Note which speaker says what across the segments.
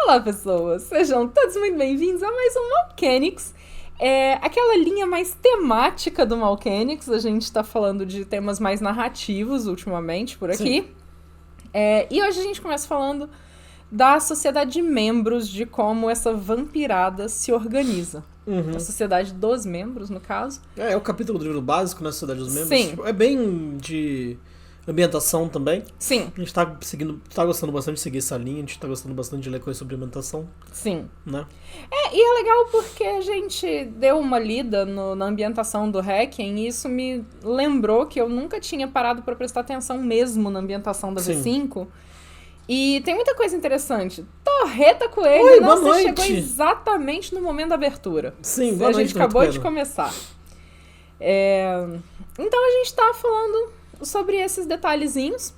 Speaker 1: Olá, pessoas! Sejam todos muito bem-vindos a mais um Malkenics. Aquela linha mais temática do Malkenics. A gente tá falando de temas mais narrativos ultimamente por aqui. E hoje a gente começa falando da sociedade de membros, de como essa vampirada se organiza. A sociedade dos membros, no caso.
Speaker 2: É o capítulo do livro básico, né? Sociedade dos membros.
Speaker 1: Sim.
Speaker 2: É bem de ambientação também.
Speaker 1: Sim.
Speaker 2: A gente tá gostando bastante de seguir essa linha, a gente tá gostando bastante de ler coisas sobre ambientação.
Speaker 1: Sim.
Speaker 2: Né?
Speaker 1: E é legal porque a gente deu uma lida na ambientação do Hacking e isso me lembrou que eu nunca tinha parado pra prestar atenção mesmo na ambientação da V5. E tem muita coisa interessante. Torreta Coelho,
Speaker 2: Oi,
Speaker 1: nossa,
Speaker 2: boa noite.
Speaker 1: chegou exatamente no momento da abertura.
Speaker 2: Sim, boa
Speaker 1: A
Speaker 2: noite.
Speaker 1: gente acabou de começar. Então a gente tá falando sobre esses detalhezinhos,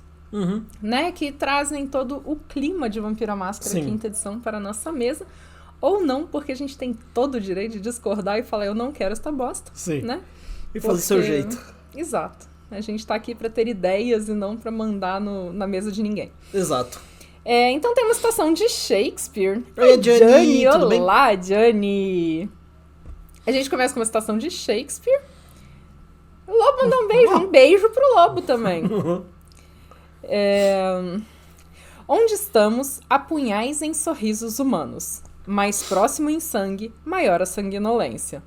Speaker 1: né, que trazem todo o clima de Vampira Máscara quinta edição para a nossa mesa. Ou não, porque a gente tem todo o direito de discordar e falar, eu não quero esta bosta.
Speaker 2: Sim.
Speaker 1: Né?
Speaker 2: E fazer do seu jeito.
Speaker 1: Exato. A gente tá aqui pra ter ideias e não pra mandar na mesa de ninguém.
Speaker 2: Exato.
Speaker 1: Então tem uma citação de Shakespeare.
Speaker 2: Oi, Gianni, tudo bem?
Speaker 1: Olá, Gianni! A gente começa com uma citação de Shakespeare. O Lobo mandou um beijo. Um beijo pro Lobo também. Onde estamos, há punhais em sorrisos humanos. Mais próximo em sangue, maior a sanguinolência.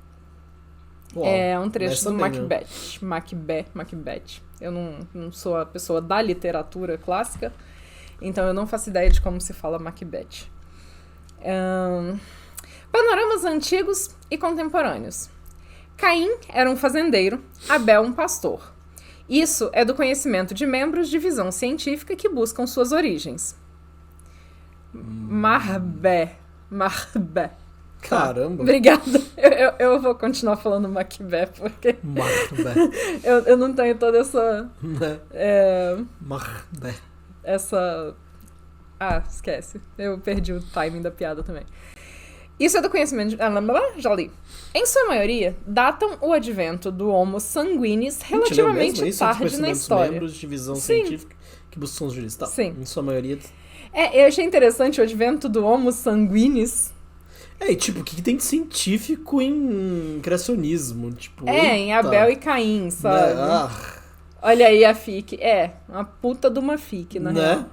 Speaker 2: Uau,
Speaker 1: É um trecho do
Speaker 2: bem,
Speaker 1: Macbeth. Macbeth. Eu não sou a pessoa da literatura clássica, então eu não faço ideia de como se fala Macbeth. Panoramas antigos e contemporâneos. Caim era um fazendeiro, Abel um pastor. Isso é do conhecimento de membros de visão científica que buscam suas origens. Marbé.
Speaker 2: Caramba.
Speaker 1: Obrigada. Eu vou continuar falando Macbeth, porque
Speaker 2: Macbeth.
Speaker 1: eu não tenho toda essa...
Speaker 2: Macbeth.
Speaker 1: Essa... esquece. Eu perdi o timing da piada também. Isso é do conhecimento... já li. Em sua maioria, datam o advento do Homo sanguinis relativamente tarde na história.
Speaker 2: Membros de visão científica que buscam os juristas. Tá.
Speaker 1: Sim.
Speaker 2: Em sua maioria...
Speaker 1: Eu achei interessante o advento do Homo sanguinis.
Speaker 2: E tipo, o que tem de científico em criacionismo? Tipo,
Speaker 1: em Abel e Caim, sabe?
Speaker 2: Né?
Speaker 1: Olha aí a fic. Uma puta de uma fic, na real.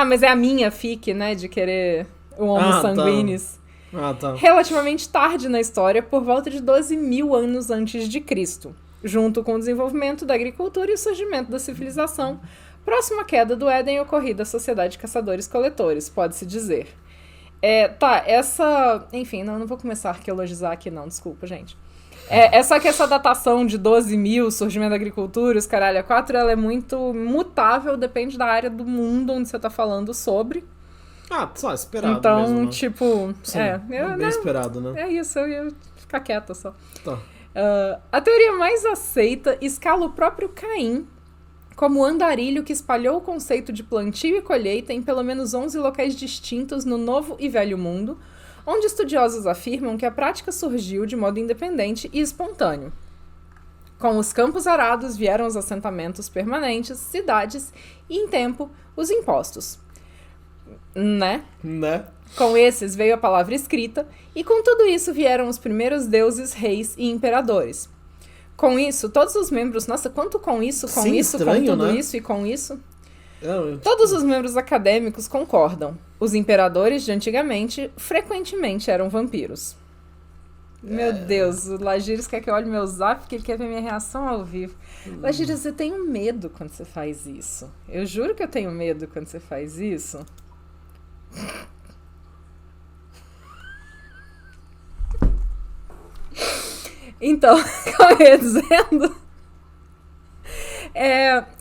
Speaker 1: Mas é a minha fic, né, de querer o Homo sanguinis.
Speaker 2: Tá.
Speaker 1: Relativamente tarde na história, por volta de 12.000 anos antes de Cristo, junto com o desenvolvimento da agricultura e o surgimento da civilização, próxima à queda do Éden ocorrida à sociedade de caçadores-coletores, pode-se dizer. Enfim, não vou começar a arqueologizar aqui não, desculpa, gente. Só que essa datação de 12.000, surgimento da agricultura, os caralho a 4, ela é muito mutável, depende da área do mundo onde você tá falando sobre.
Speaker 2: Só esperado
Speaker 1: então,
Speaker 2: mesmo, né?
Speaker 1: tipo...
Speaker 2: Sim, bem esperado, né?
Speaker 1: É isso, eu ia ficar quieta só.
Speaker 2: Tá.
Speaker 1: A teoria mais aceita escala o próprio Caim como o andarilho que espalhou o conceito de plantio e colheita em pelo menos 11 locais distintos no Novo e Velho Mundo, onde estudiosos afirmam que a prática surgiu de modo independente e espontâneo. Com os campos arados vieram os assentamentos permanentes, cidades e, em tempo, os impostos. Né? Com esses veio a palavra escrita, e com tudo isso vieram os primeiros deuses, reis e imperadores. Com isso, todos os membros... Nossa, quanto com isso, com
Speaker 2: Sim,
Speaker 1: isso,
Speaker 2: estranho,
Speaker 1: com tudo
Speaker 2: né?
Speaker 1: isso e com isso... Todos os membros acadêmicos concordam. Os imperadores de antigamente frequentemente eram vampiros. Meu Deus, o Lagiris quer que eu olhe meu zap porque ele quer ver minha reação ao vivo. Lagiris, eu tenho medo quando você faz isso. Eu juro que eu tenho medo quando você faz isso. Então, como eu ia dizendo...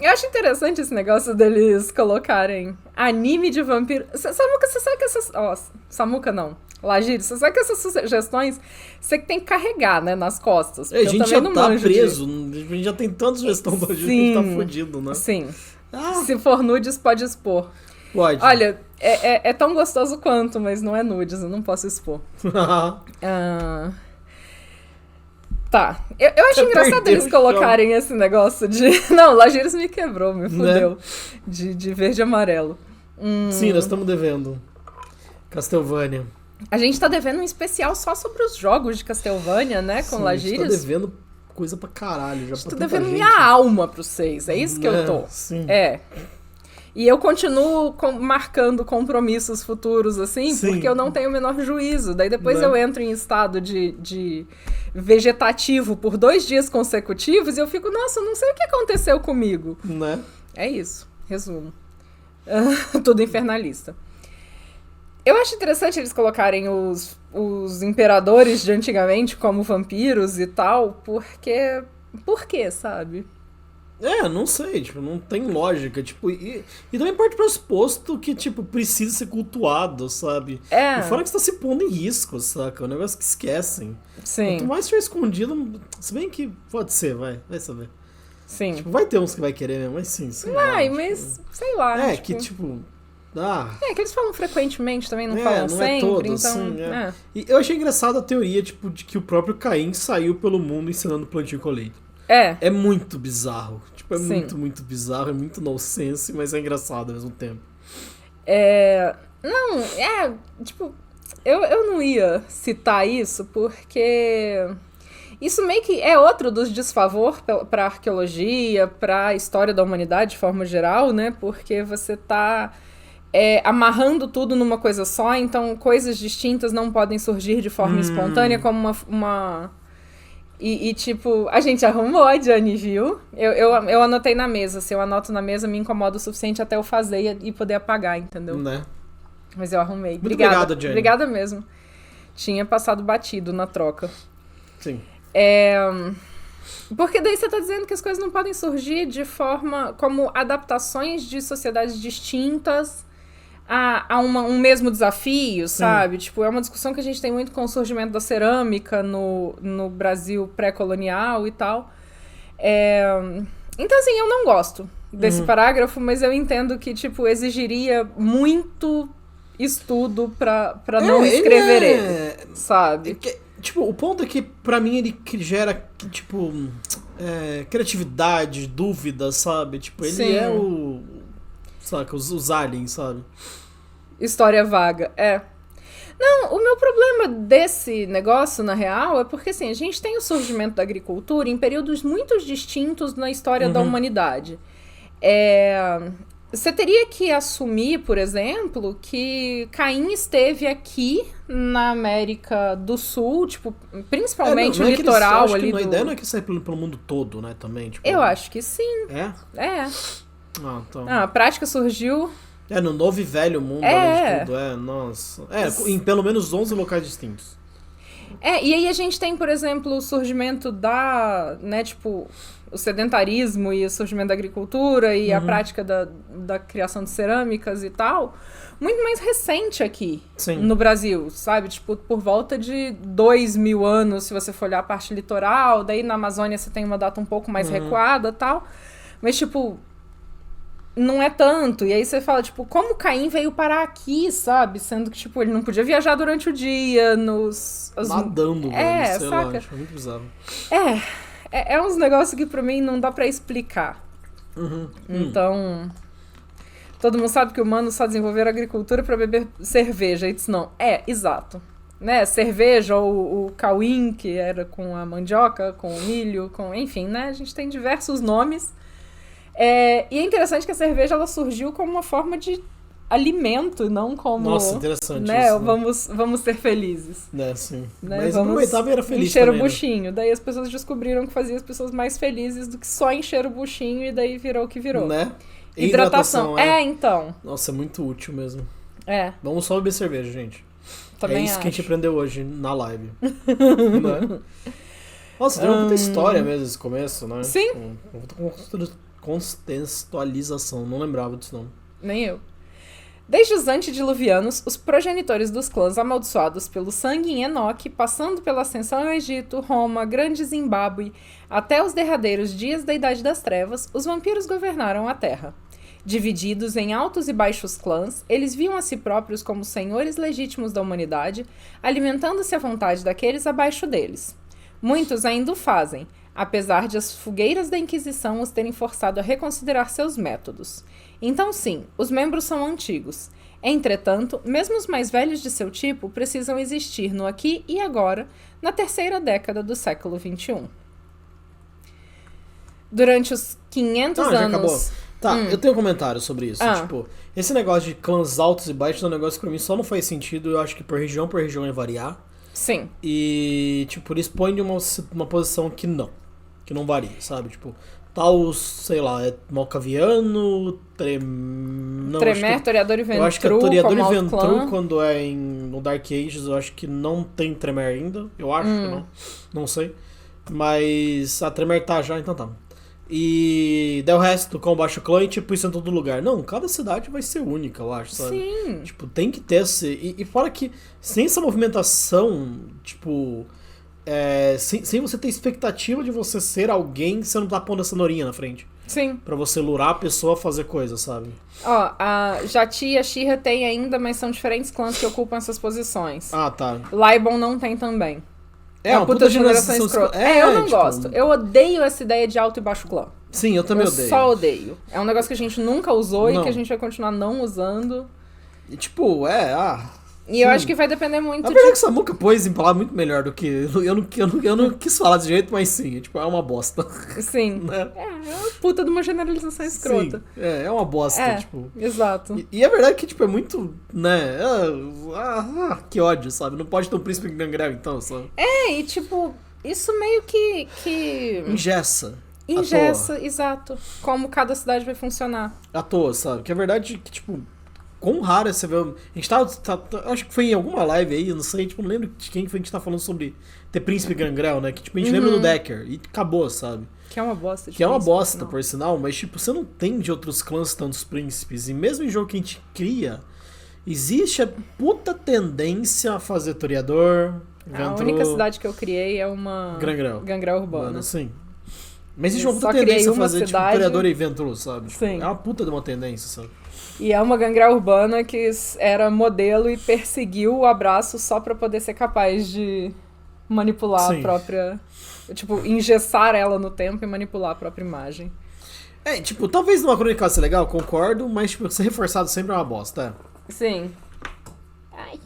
Speaker 1: eu acho interessante esse negócio deles colocarem anime de vampiro. Samuca, você sabe que essas... Samuca não. Lagiris, você sabe que essas sugestões você tem que carregar, né, nas costas.
Speaker 2: A gente já tá preso. A gente já tem tanta sugestão do Lagiris que a gente tá fudido, né?
Speaker 1: Sim. Se for nudes, pode expor.
Speaker 2: Pode.
Speaker 1: Olha, é tão gostoso quanto, mas não é nudes, eu não posso expor. Tá. Eu acho engraçado eles colocarem esse negócio de... Não, Lagiris me quebrou, me fudeu. Né? De verde e amarelo.
Speaker 2: Sim, nós estamos devendo. Castlevania.
Speaker 1: A gente tá devendo um especial só sobre os jogos de Castlevania, né? Com
Speaker 2: Sim,
Speaker 1: Lagiris.
Speaker 2: a gente tá devendo coisa pra caralho. Já
Speaker 1: Tô devendo minha alma pra vocês. É isso que eu tô.
Speaker 2: Sim.
Speaker 1: E eu continuo marcando compromissos futuros, assim,
Speaker 2: Sim.
Speaker 1: porque eu não tenho o menor juízo. Daí depois eu entro em estado de vegetativo por 2 dias consecutivos e eu fico, nossa, eu não sei o que aconteceu comigo.
Speaker 2: Né?
Speaker 1: É isso. Resumo. Tudo infernalista. Eu acho interessante eles colocarem os imperadores de antigamente como vampiros e tal, porque... Por quê, sabe?
Speaker 2: Não sei, tipo, não tem lógica, tipo, e também parte pressuposto que, tipo, precisa ser cultuado, sabe? E fora que você tá se pondo em risco, saca? É um negócio que esquecem.
Speaker 1: Sim.
Speaker 2: Quanto mais tiver escondido, se bem que pode ser, vai saber.
Speaker 1: Sim.
Speaker 2: Tipo, vai ter uns que vai querer mesmo, mas sim, sei lá.
Speaker 1: Vai, mas, sei lá.
Speaker 2: Que, tipo...
Speaker 1: que eles falam frequentemente também, não falam
Speaker 2: não
Speaker 1: sempre,
Speaker 2: é todo,
Speaker 1: então...
Speaker 2: assim, E eu achei engraçada a teoria, tipo, de que o próprio Caim saiu pelo mundo ensinando plantio e colheita. É muito bizarro. Tipo,
Speaker 1: Sim.
Speaker 2: muito, muito bizarro, é muito nonsense, mas é engraçado ao mesmo tempo.
Speaker 1: Tipo, eu não ia citar isso porque isso meio que é outro dos desfavor pra arqueologia, pra história da humanidade de forma geral, né? Porque você tá amarrando tudo numa coisa só, então coisas distintas não podem surgir de forma espontânea como uma... E, tipo, a gente arrumou a Johnny, viu? Eu anotei na mesa. Se eu anoto na mesa, me incomoda o suficiente até eu fazer e poder apagar, entendeu?
Speaker 2: Né?
Speaker 1: Mas eu arrumei.
Speaker 2: Muito
Speaker 1: Obrigada,
Speaker 2: Johnny.
Speaker 1: Obrigada mesmo. Tinha passado batido na troca.
Speaker 2: Sim.
Speaker 1: Porque daí você tá dizendo que as coisas não podem surgir de forma... como adaptações de sociedades distintas a um mesmo desafio, sabe? Tipo, é uma discussão que a gente tem muito com o surgimento da cerâmica no Brasil pré-colonial e tal. Então, assim, eu não gosto desse parágrafo, mas eu entendo que, tipo, exigiria muito estudo pra não escrever ele, sabe?
Speaker 2: Tipo, o ponto é que, pra mim, ele gera, tipo, criatividade, dúvida, sabe? Tipo, ele
Speaker 1: Sim.
Speaker 2: é o... Saca, os aliens, sabe?
Speaker 1: História vaga, Não, o meu problema desse negócio, na real, é porque, assim, a gente tem o surgimento da agricultura em períodos muito distintos na história da humanidade. Você teria que assumir, por exemplo, que Caim esteve aqui na América do Sul, tipo, principalmente o litoral ali do...
Speaker 2: A ideia não é que saia pelo mundo todo, né, também? Tipo,
Speaker 1: eu acho que sim.
Speaker 2: Então...
Speaker 1: A prática surgiu...
Speaker 2: no novo e velho mundo, além de tudo, nossa. Em pelo menos 11 locais distintos.
Speaker 1: E aí a gente tem, por exemplo, o surgimento né, tipo, o sedentarismo e o surgimento da agricultura e a prática da criação de cerâmicas e tal, muito mais recente aqui no Brasil, sabe? Tipo, por volta de 2.000 anos, se você for olhar a parte litoral, daí na Amazônia você tem uma data um pouco mais recuada e tal, mas, tipo... não é tanto. E aí você fala, tipo, como Caim veio parar aqui, sabe? Sendo que, tipo, ele não podia viajar durante o dia,
Speaker 2: nadando, velho, sei lá, acho muito bizarro.
Speaker 1: É uns negócios que pra mim não dá pra explicar. Então... todo mundo sabe que humanos só desenvolveram agricultura pra beber cerveja. Isso não. Exato. Né? Cerveja ou o cauim, que era com a mandioca, com o milho, enfim, né? A gente tem diversos nomes. E é interessante que a cerveja ela surgiu como uma forma de alimento, não como...
Speaker 2: Nossa, interessante
Speaker 1: né,
Speaker 2: isso, né?
Speaker 1: Vamos ser felizes.
Speaker 2: Sim.
Speaker 1: Né?
Speaker 2: Mas
Speaker 1: vamos
Speaker 2: aproveitava e era feliz
Speaker 1: encher
Speaker 2: também,
Speaker 1: o buchinho. Daí as pessoas descobriram que fazia as pessoas mais felizes do que só encher o buchinho e daí virou o que virou.
Speaker 2: Né?
Speaker 1: Hidratação. Então.
Speaker 2: Nossa, é muito útil mesmo.
Speaker 1: Vamos
Speaker 2: só beber cerveja, gente.
Speaker 1: Também
Speaker 2: isso
Speaker 1: acho.
Speaker 2: Que a gente aprendeu hoje na live. Né? Nossa, tem uma puta história mesmo esse começo, né?
Speaker 1: Sim.
Speaker 2: Contextualização, não lembrava disso não.
Speaker 1: Nem eu. Desde os antediluvianos, os progenitores dos clãs amaldiçoados pelo sangue em Enoque, passando pela ascensão ao Egito, Roma, Grande Zimbábue, até os derradeiros dias da Idade das Trevas, os vampiros governaram a Terra. Divididos em altos e baixos clãs, eles viam a si próprios como senhores legítimos da humanidade, alimentando-se à vontade daqueles abaixo deles. Muitos ainda o fazem, apesar de as fogueiras da Inquisição os terem forçado a reconsiderar seus métodos. Então sim, os membros são antigos. Entretanto, mesmo os mais velhos de seu tipo precisam existir no aqui e agora, na terceira década do século XXI. Durante os 500 anos...
Speaker 2: Já acabou. Tá, eu tenho um comentário sobre isso. Tipo, esse negócio de clãs altos e baixos é um negócio que pra mim só não faz sentido. Eu acho que por região ia variar.
Speaker 1: Sim.
Speaker 2: E, tipo, eles põem de uma posição que não varia, sabe? Tipo, tal, sei lá, é Malcaviano,
Speaker 1: Tremere, Toreador e Ventru.
Speaker 2: Eu acho que é Toreador e Ventru, quando é no Dark Ages, eu acho que não tem Tremere ainda. Eu acho que não. Não sei. Mas a Tremere tá já, então tá. E daí o resto com o baixo clã e tipo, isso em todo lugar. Não, cada cidade vai ser única, eu acho, sabe?
Speaker 1: Sim.
Speaker 2: Tipo, tem que ter esse... E fora que, sem essa movimentação, tipo... sem você ter expectativa de você ser alguém, você não tá pondo a cenourinha na frente.
Speaker 1: Sim.
Speaker 2: Pra você lurar a pessoa a fazer coisa, sabe?
Speaker 1: Ó, a Jati e a Shira tem ainda, mas são diferentes clãs que ocupam essas posições.
Speaker 2: Ah, tá.
Speaker 1: Laibon não tem também.
Speaker 2: É uma puta geração escrota.
Speaker 1: Eu não gosto. Eu odeio essa ideia de alto e baixo clã.
Speaker 2: Sim, eu também odeio.
Speaker 1: Eu só odeio. É um negócio que a gente nunca usou e que a gente vai continuar não usando.
Speaker 2: E tipo,
Speaker 1: E eu acho que vai depender muito
Speaker 2: Na verdade, que Samuka pôs em palavras muito melhor do que... Eu não quis falar desse jeito, mas sim. Tipo, é uma bosta.
Speaker 1: Sim.
Speaker 2: Né?
Speaker 1: É uma puta de uma generalização escrota.
Speaker 2: Sim, é uma bosta, tipo...
Speaker 1: Exato.
Speaker 2: E a verdade é que, tipo, é muito, né... que ódio, sabe? Não pode ter um príncipe gangrel, então, sabe?
Speaker 1: E tipo, isso meio que...
Speaker 2: Engessa,
Speaker 1: exato. Como cada cidade vai funcionar.
Speaker 2: À toa, sabe? Que a verdade é que, tipo... Quão raro é você ver... A gente acho que foi em alguma live aí, eu não sei, tipo, não lembro de quem foi que a gente tá falando sobre ter príncipe gangrel, né? Que, tipo, a gente lembra do Decker e acabou, sabe?
Speaker 1: Que é uma bosta.
Speaker 2: Que é uma bosta, por sinal, mas, tipo, você não tem de outros clãs tantos príncipes. E mesmo em jogo que a gente cria, existe a puta tendência a fazer Toreador,
Speaker 1: A única cidade que eu criei é uma... Gangrel Urbana.
Speaker 2: Mano, sim. Mas existe uma puta tendência a fazer, tipo, Toreador e Ventru, sabe?
Speaker 1: Sim.
Speaker 2: É uma puta de uma tendência, sabe?
Speaker 1: E é uma gangrel urbana que era modelo e perseguiu o abraço só pra poder ser capaz de manipular a própria... Tipo, engessar ela no tempo e manipular a própria imagem.
Speaker 2: Tipo, talvez numa crônica seja legal, concordo, mas tipo, ser reforçado sempre é uma bosta,
Speaker 1: Sim. Ai.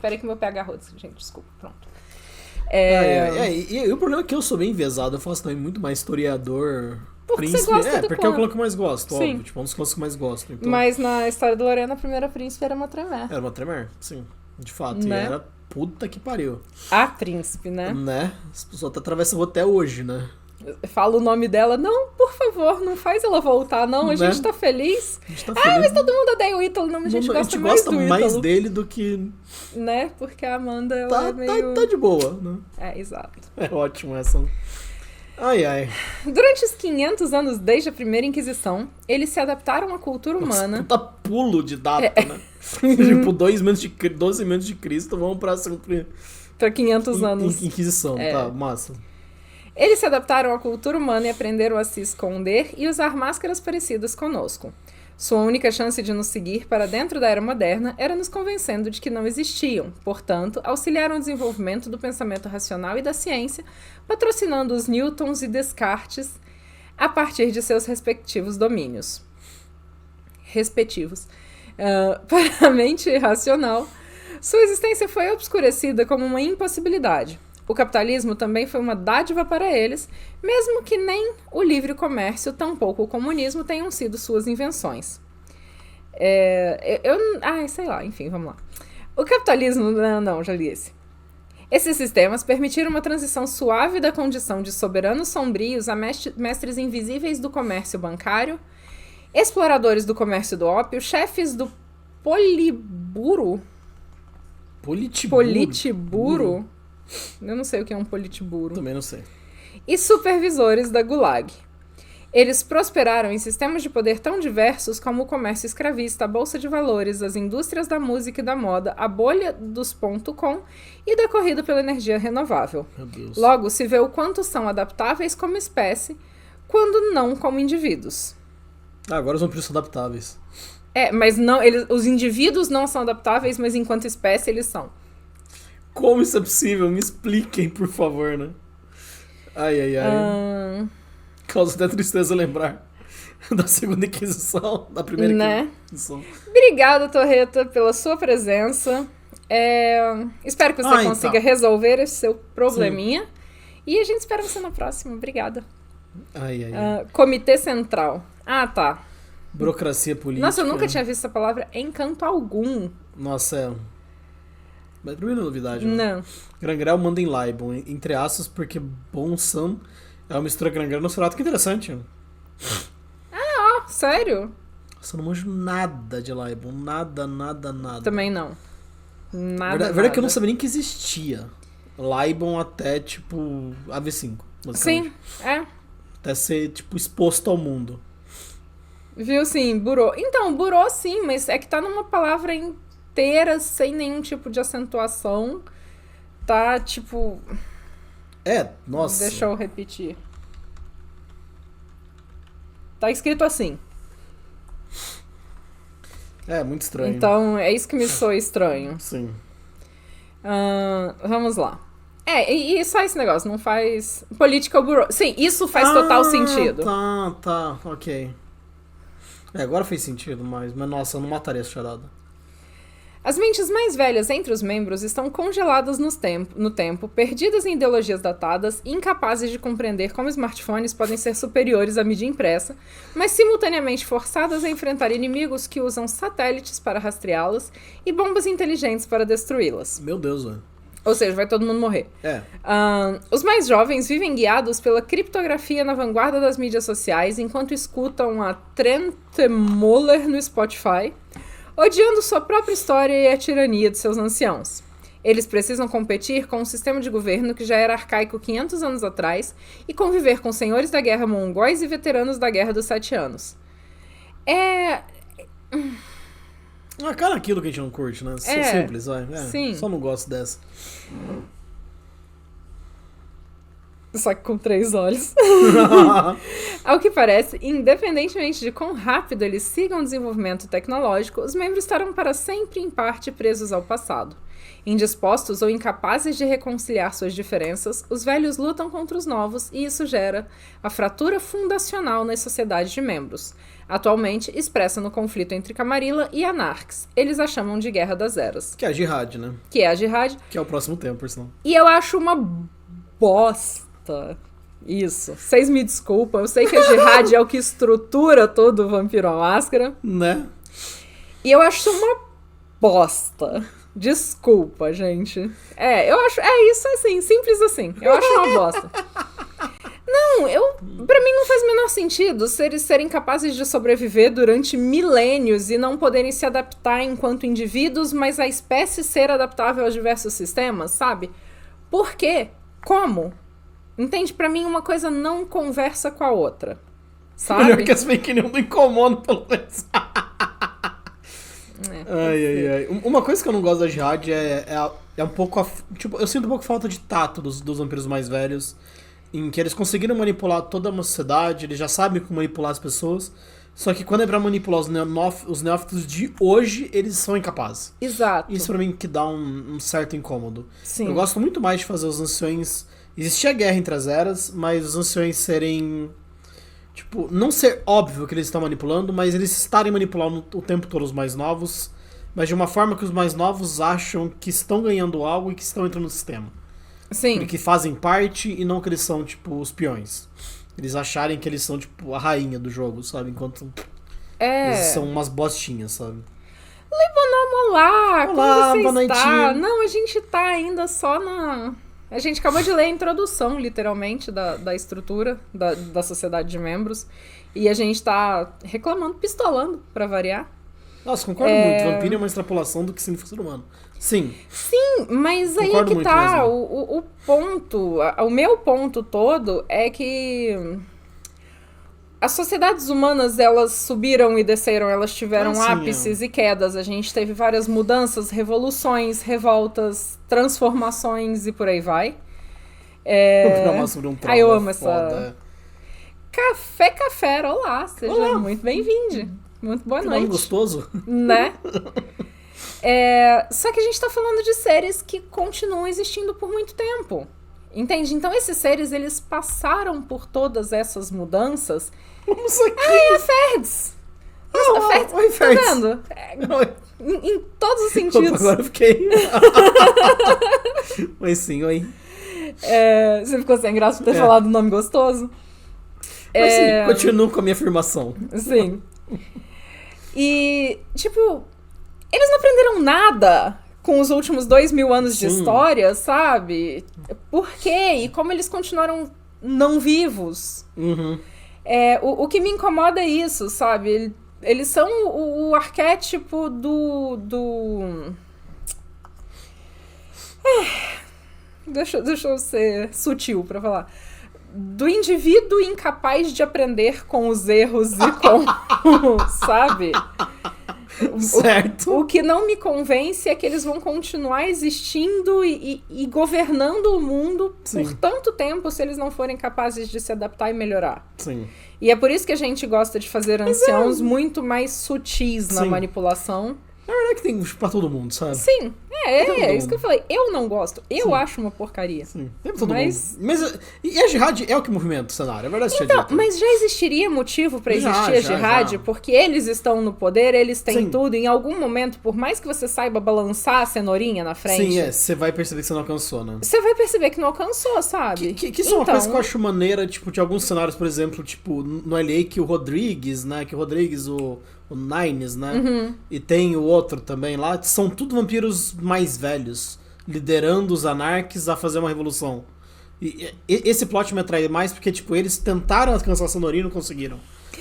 Speaker 1: Peraí que meu pé agarrou, gente, desculpa, pronto.
Speaker 2: E o problema é que eu sou bem enviesado, eu faço também muito mais historiador...
Speaker 1: Porque
Speaker 2: príncipe,
Speaker 1: você gosta do
Speaker 2: porque
Speaker 1: clã.
Speaker 2: é o clã que eu mais gosto,
Speaker 1: Sim.
Speaker 2: óbvio. Tipo, é um dos clãs que eu mais gosto. Então...
Speaker 1: Mas na história da Lorena, a primeira príncipe era uma Tremere.
Speaker 2: Era uma Tremere, sim. De fato.
Speaker 1: Né?
Speaker 2: E era puta que pariu.
Speaker 1: A príncipe, né?
Speaker 2: Né? As pessoas atravessam a rua até hoje, né?
Speaker 1: Fala o nome dela. Não, por favor, não faz ela voltar, não. A gente tá feliz.
Speaker 2: A gente tá feliz.
Speaker 1: Mas todo mundo odeia o Ítalo. Não, a gente gosta
Speaker 2: mais dele do que...
Speaker 1: Né? Porque a Amanda, ela é meio...
Speaker 2: Tá de boa, né?
Speaker 1: Exato.
Speaker 2: É ótimo essa. Ai.
Speaker 1: Durante os 500 anos desde a primeira Inquisição, eles se adaptaram à cultura humana...
Speaker 2: Puta pulo de data, né? Tipo, 12 minutos de Cristo, vamos pra
Speaker 1: 500 anos.
Speaker 2: Inquisição, tá, massa.
Speaker 1: Eles se adaptaram à cultura humana e aprenderam a se esconder e usar máscaras parecidas conosco. Sua única chance de nos seguir para dentro da era moderna era nos convencendo de que não existiam. Portanto, auxiliaram o desenvolvimento do pensamento racional e da ciência, patrocinando os Newtons e Descartes a partir de seus respectivos domínios. Para a mente racional, sua existência foi obscurecida como uma impossibilidade. O capitalismo também foi uma dádiva para eles, mesmo que nem o livre comércio, tampouco o comunismo tenham sido suas invenções. Sei lá, enfim, vamos lá. O capitalismo... Não, já li esse. Esses sistemas permitiram uma transição suave da condição de soberanos sombrios a mestres invisíveis do comércio bancário, exploradores do comércio do ópio, chefes do Politburo. Eu não sei o que é um Politburo.
Speaker 2: Também não sei.
Speaker 1: E supervisores da Gulag. Eles prosperaram em sistemas de poder tão diversos como o comércio escravista, a bolsa de valores, as indústrias da música e da moda, a bolha dos .com e da corrida pela energia renovável.
Speaker 2: Meu Deus.
Speaker 1: Logo, se vê o quanto são adaptáveis como espécie, quando não como indivíduos.
Speaker 2: Agora são por isso adaptáveis.
Speaker 1: Mas não, os indivíduos não são adaptáveis, mas enquanto espécie eles são.
Speaker 2: Como isso é possível? Me expliquem, por favor, né? Ai. Causa até tristeza lembrar da segunda Inquisição, da primeira Inquisição.
Speaker 1: Obrigada, Torreta, pela sua presença. Espero que você consiga resolver esse seu probleminha. Sim. E a gente espera você na próxima. Obrigada. Comitê Central. Ah, tá.
Speaker 2: Burocracia política.
Speaker 1: Nossa, eu nunca tinha visto essa palavra em canto algum.
Speaker 2: Nossa, Mas pra mim não é novidade. Né?
Speaker 1: Não.
Speaker 2: Grangrel manda em Laibon, entre aspas, porque Bon Sam é uma mistura Grangrel no Nosferatu, que interessante.
Speaker 1: Sério?
Speaker 2: Nossa, eu não manjo nada de Laibon. Nada.
Speaker 1: Também não. Nada.
Speaker 2: Verdade é que eu não sabia nem que existia Laibon até, tipo, AV5.
Speaker 1: Sim,
Speaker 2: Até ser, tipo, exposto ao mundo.
Speaker 1: Viu, sim, burô. Então, burô sim, mas é que tá numa palavra inteira, sem nenhum tipo de acentuação. Tá, tipo...
Speaker 2: Nossa.
Speaker 1: Deixa eu repetir. Tá escrito assim.
Speaker 2: Muito estranho.
Speaker 1: Então, é isso que me soa estranho.
Speaker 2: Sim.
Speaker 1: Vamos lá. E só esse negócio, não faz... Political Bureau. Sim, isso faz total sentido.
Speaker 2: Tá, ok. Agora fez sentido, mas nossa, eu não mataria essa charada.
Speaker 1: As mentes mais velhas entre os membros estão congeladas no tempo, perdidas em ideologias datadas e incapazes de compreender como smartphones podem ser superiores à mídia impressa, mas simultaneamente forçadas a enfrentar inimigos que usam satélites para rastreá-las e bombas inteligentes para destruí-las.
Speaker 2: Meu Deus, velho.
Speaker 1: Ou seja, vai todo mundo morrer. Os mais jovens vivem guiados pela criptografia na vanguarda das mídias sociais enquanto escutam a Trentemøller no Spotify, odiando sua própria história e a tirania de seus anciãos. Eles precisam competir com um sistema de governo que já era arcaico 500 anos atrás e conviver com senhores da guerra mongóis e veteranos da Guerra dos 7 Anos.
Speaker 2: Cara, aquilo que a gente não curte, né? Simples, vai.
Speaker 1: Sim.
Speaker 2: Só não gosto dessa.
Speaker 1: Só que com 3 olhos. Ao que parece, independentemente de quão rápido eles sigam o desenvolvimento tecnológico, os membros estarão para sempre, em parte, presos ao passado. Indispostos ou incapazes de reconciliar suas diferenças, os velhos lutam contra os novos e isso gera a fratura fundacional nas sociedades de membros, atualmente expressa no conflito entre Camarilla e Anarques. Eles a chamam de Guerra das Eras.
Speaker 2: Que é a Jihad, né?
Speaker 1: Que é a Jihad.
Speaker 2: Que é o próximo tempo, por sinal.
Speaker 1: E eu acho uma bosta isso. Vocês me desculpam, eu sei que a Jihad é o que estrutura todo o Vampiro à Máscara.
Speaker 2: Né?
Speaker 1: E eu acho uma bosta. Desculpa, gente. Eu acho... isso assim, simples assim. Eu acho uma bosta. Não, pra mim não faz o menor sentido eles serem capazes de sobreviver durante milênios e não poderem se adaptar enquanto indivíduos, mas a espécie ser adaptável aos diversos sistemas, sabe? Por quê? Como? Entende? Pra mim uma coisa não conversa com a outra. Sabe?
Speaker 2: Melhor que as fake news não incomodam, pelo menos. Uma coisa que eu não gosto da Jihad é um pouco... Tipo, eu sinto um pouco falta de tato dos vampiros mais velhos, em que eles conseguiram manipular toda uma sociedade, eles já sabem como manipular as pessoas, só que quando é pra manipular os neófitos de hoje, eles são incapazes.
Speaker 1: Exato.
Speaker 2: Isso pra mim que dá um certo incômodo.
Speaker 1: Sim.
Speaker 2: Eu gosto muito mais de fazer os anciões... Existia guerra entre as eras, mas os anciões serem... Tipo, não ser óbvio que eles estão manipulando, mas eles estarem manipulando o tempo todo os mais novos, mas de uma forma que os mais novos acham que estão ganhando algo e que estão entrando no sistema.
Speaker 1: Sim.
Speaker 2: Que fazem parte e não que eles são, tipo, os peões. Eles acharem que eles são, tipo, a rainha do jogo, sabe? Enquanto eles são umas bostinhas, sabe?
Speaker 1: Olá, como você
Speaker 2: boa
Speaker 1: está?
Speaker 2: noitinha.
Speaker 1: Não, a gente tá ainda só na... A gente acabou de ler a introdução, literalmente, da estrutura da sociedade de membros. E a gente tá reclamando, pistolando, pra variar.
Speaker 2: Nossa, concordo muito. Vampiro é uma extrapolação do que significa ser humano. Sim.
Speaker 1: Sim, mas aí é que tá. O ponto, o meu ponto todo é que... As sociedades humanas, elas subiram e desceram, elas tiveram ápices e quedas. A gente teve várias mudanças, revoluções, revoltas, transformações e por aí vai. Eu amo essa... Café, olá, seja muito bem-vindo. Muito boa noite.
Speaker 2: Nome gostoso.
Speaker 1: Né? Só que a gente tá falando de séries que continuam existindo por muito tempo. Entende? Então esses seres, eles passaram por todas essas mudanças.
Speaker 2: Vamos aqui.
Speaker 1: Ai, a Ferds! Nossa, a Ferds,
Speaker 2: oi, Ferds.
Speaker 1: tá vendo? Em todos os sentidos.
Speaker 2: Opa, agora eu fiquei. Oi, sim, oi.
Speaker 1: Você ficou sem graça por ter falado um nome gostoso?
Speaker 2: Mas sim, continuo com a minha afirmação.
Speaker 1: Sim. E, tipo, eles não aprenderam nada com os últimos 2000 anos de história, sabe? Por quê? E como eles continuaram não vivos.
Speaker 2: Uhum.
Speaker 1: O que me incomoda é isso, sabe? Eles são o arquétipo do... Deixa eu ser sutil pra falar. Do indivíduo incapaz de aprender com os erros e com... sabe?
Speaker 2: Certo.
Speaker 1: O que não me convence é que eles vão continuar existindo e governando o mundo por tanto tempo se eles não forem capazes de se adaptar e melhorar.
Speaker 2: Sim.
Speaker 1: E é por isso que a gente gosta de fazer anciãos muito mais sutis na manipulação.
Speaker 2: Na verdade que tem pra todo mundo, sabe?
Speaker 1: Sim, é isso que eu falei. Eu não gosto. Eu acho uma porcaria.
Speaker 2: Sim, tem pra todo mundo. Mas e a Jihad é o que movimenta o cenário, é verdade.
Speaker 1: Então, mas já existiria motivo pra existir a Jihad, porque eles estão no poder, eles têm tudo. Em algum momento, por mais que você saiba balançar a cenourinha na frente...
Speaker 2: Sim, você vai perceber que você não alcançou, né?
Speaker 1: Você vai perceber que não alcançou, sabe?
Speaker 2: Que isso é uma coisa que eu acho maneira, tipo, de alguns cenários, por exemplo, tipo, no LA, que o Rodrigues, né? Que o Rodrigues, o Nines, né?
Speaker 1: Uhum.
Speaker 2: E tem o outro também lá, são tudo vampiros mais velhos, liderando os anarques a fazer uma revolução. E esse plot me atrai mais porque, tipo, eles tentaram alcançar a cenourinha e não conseguiram.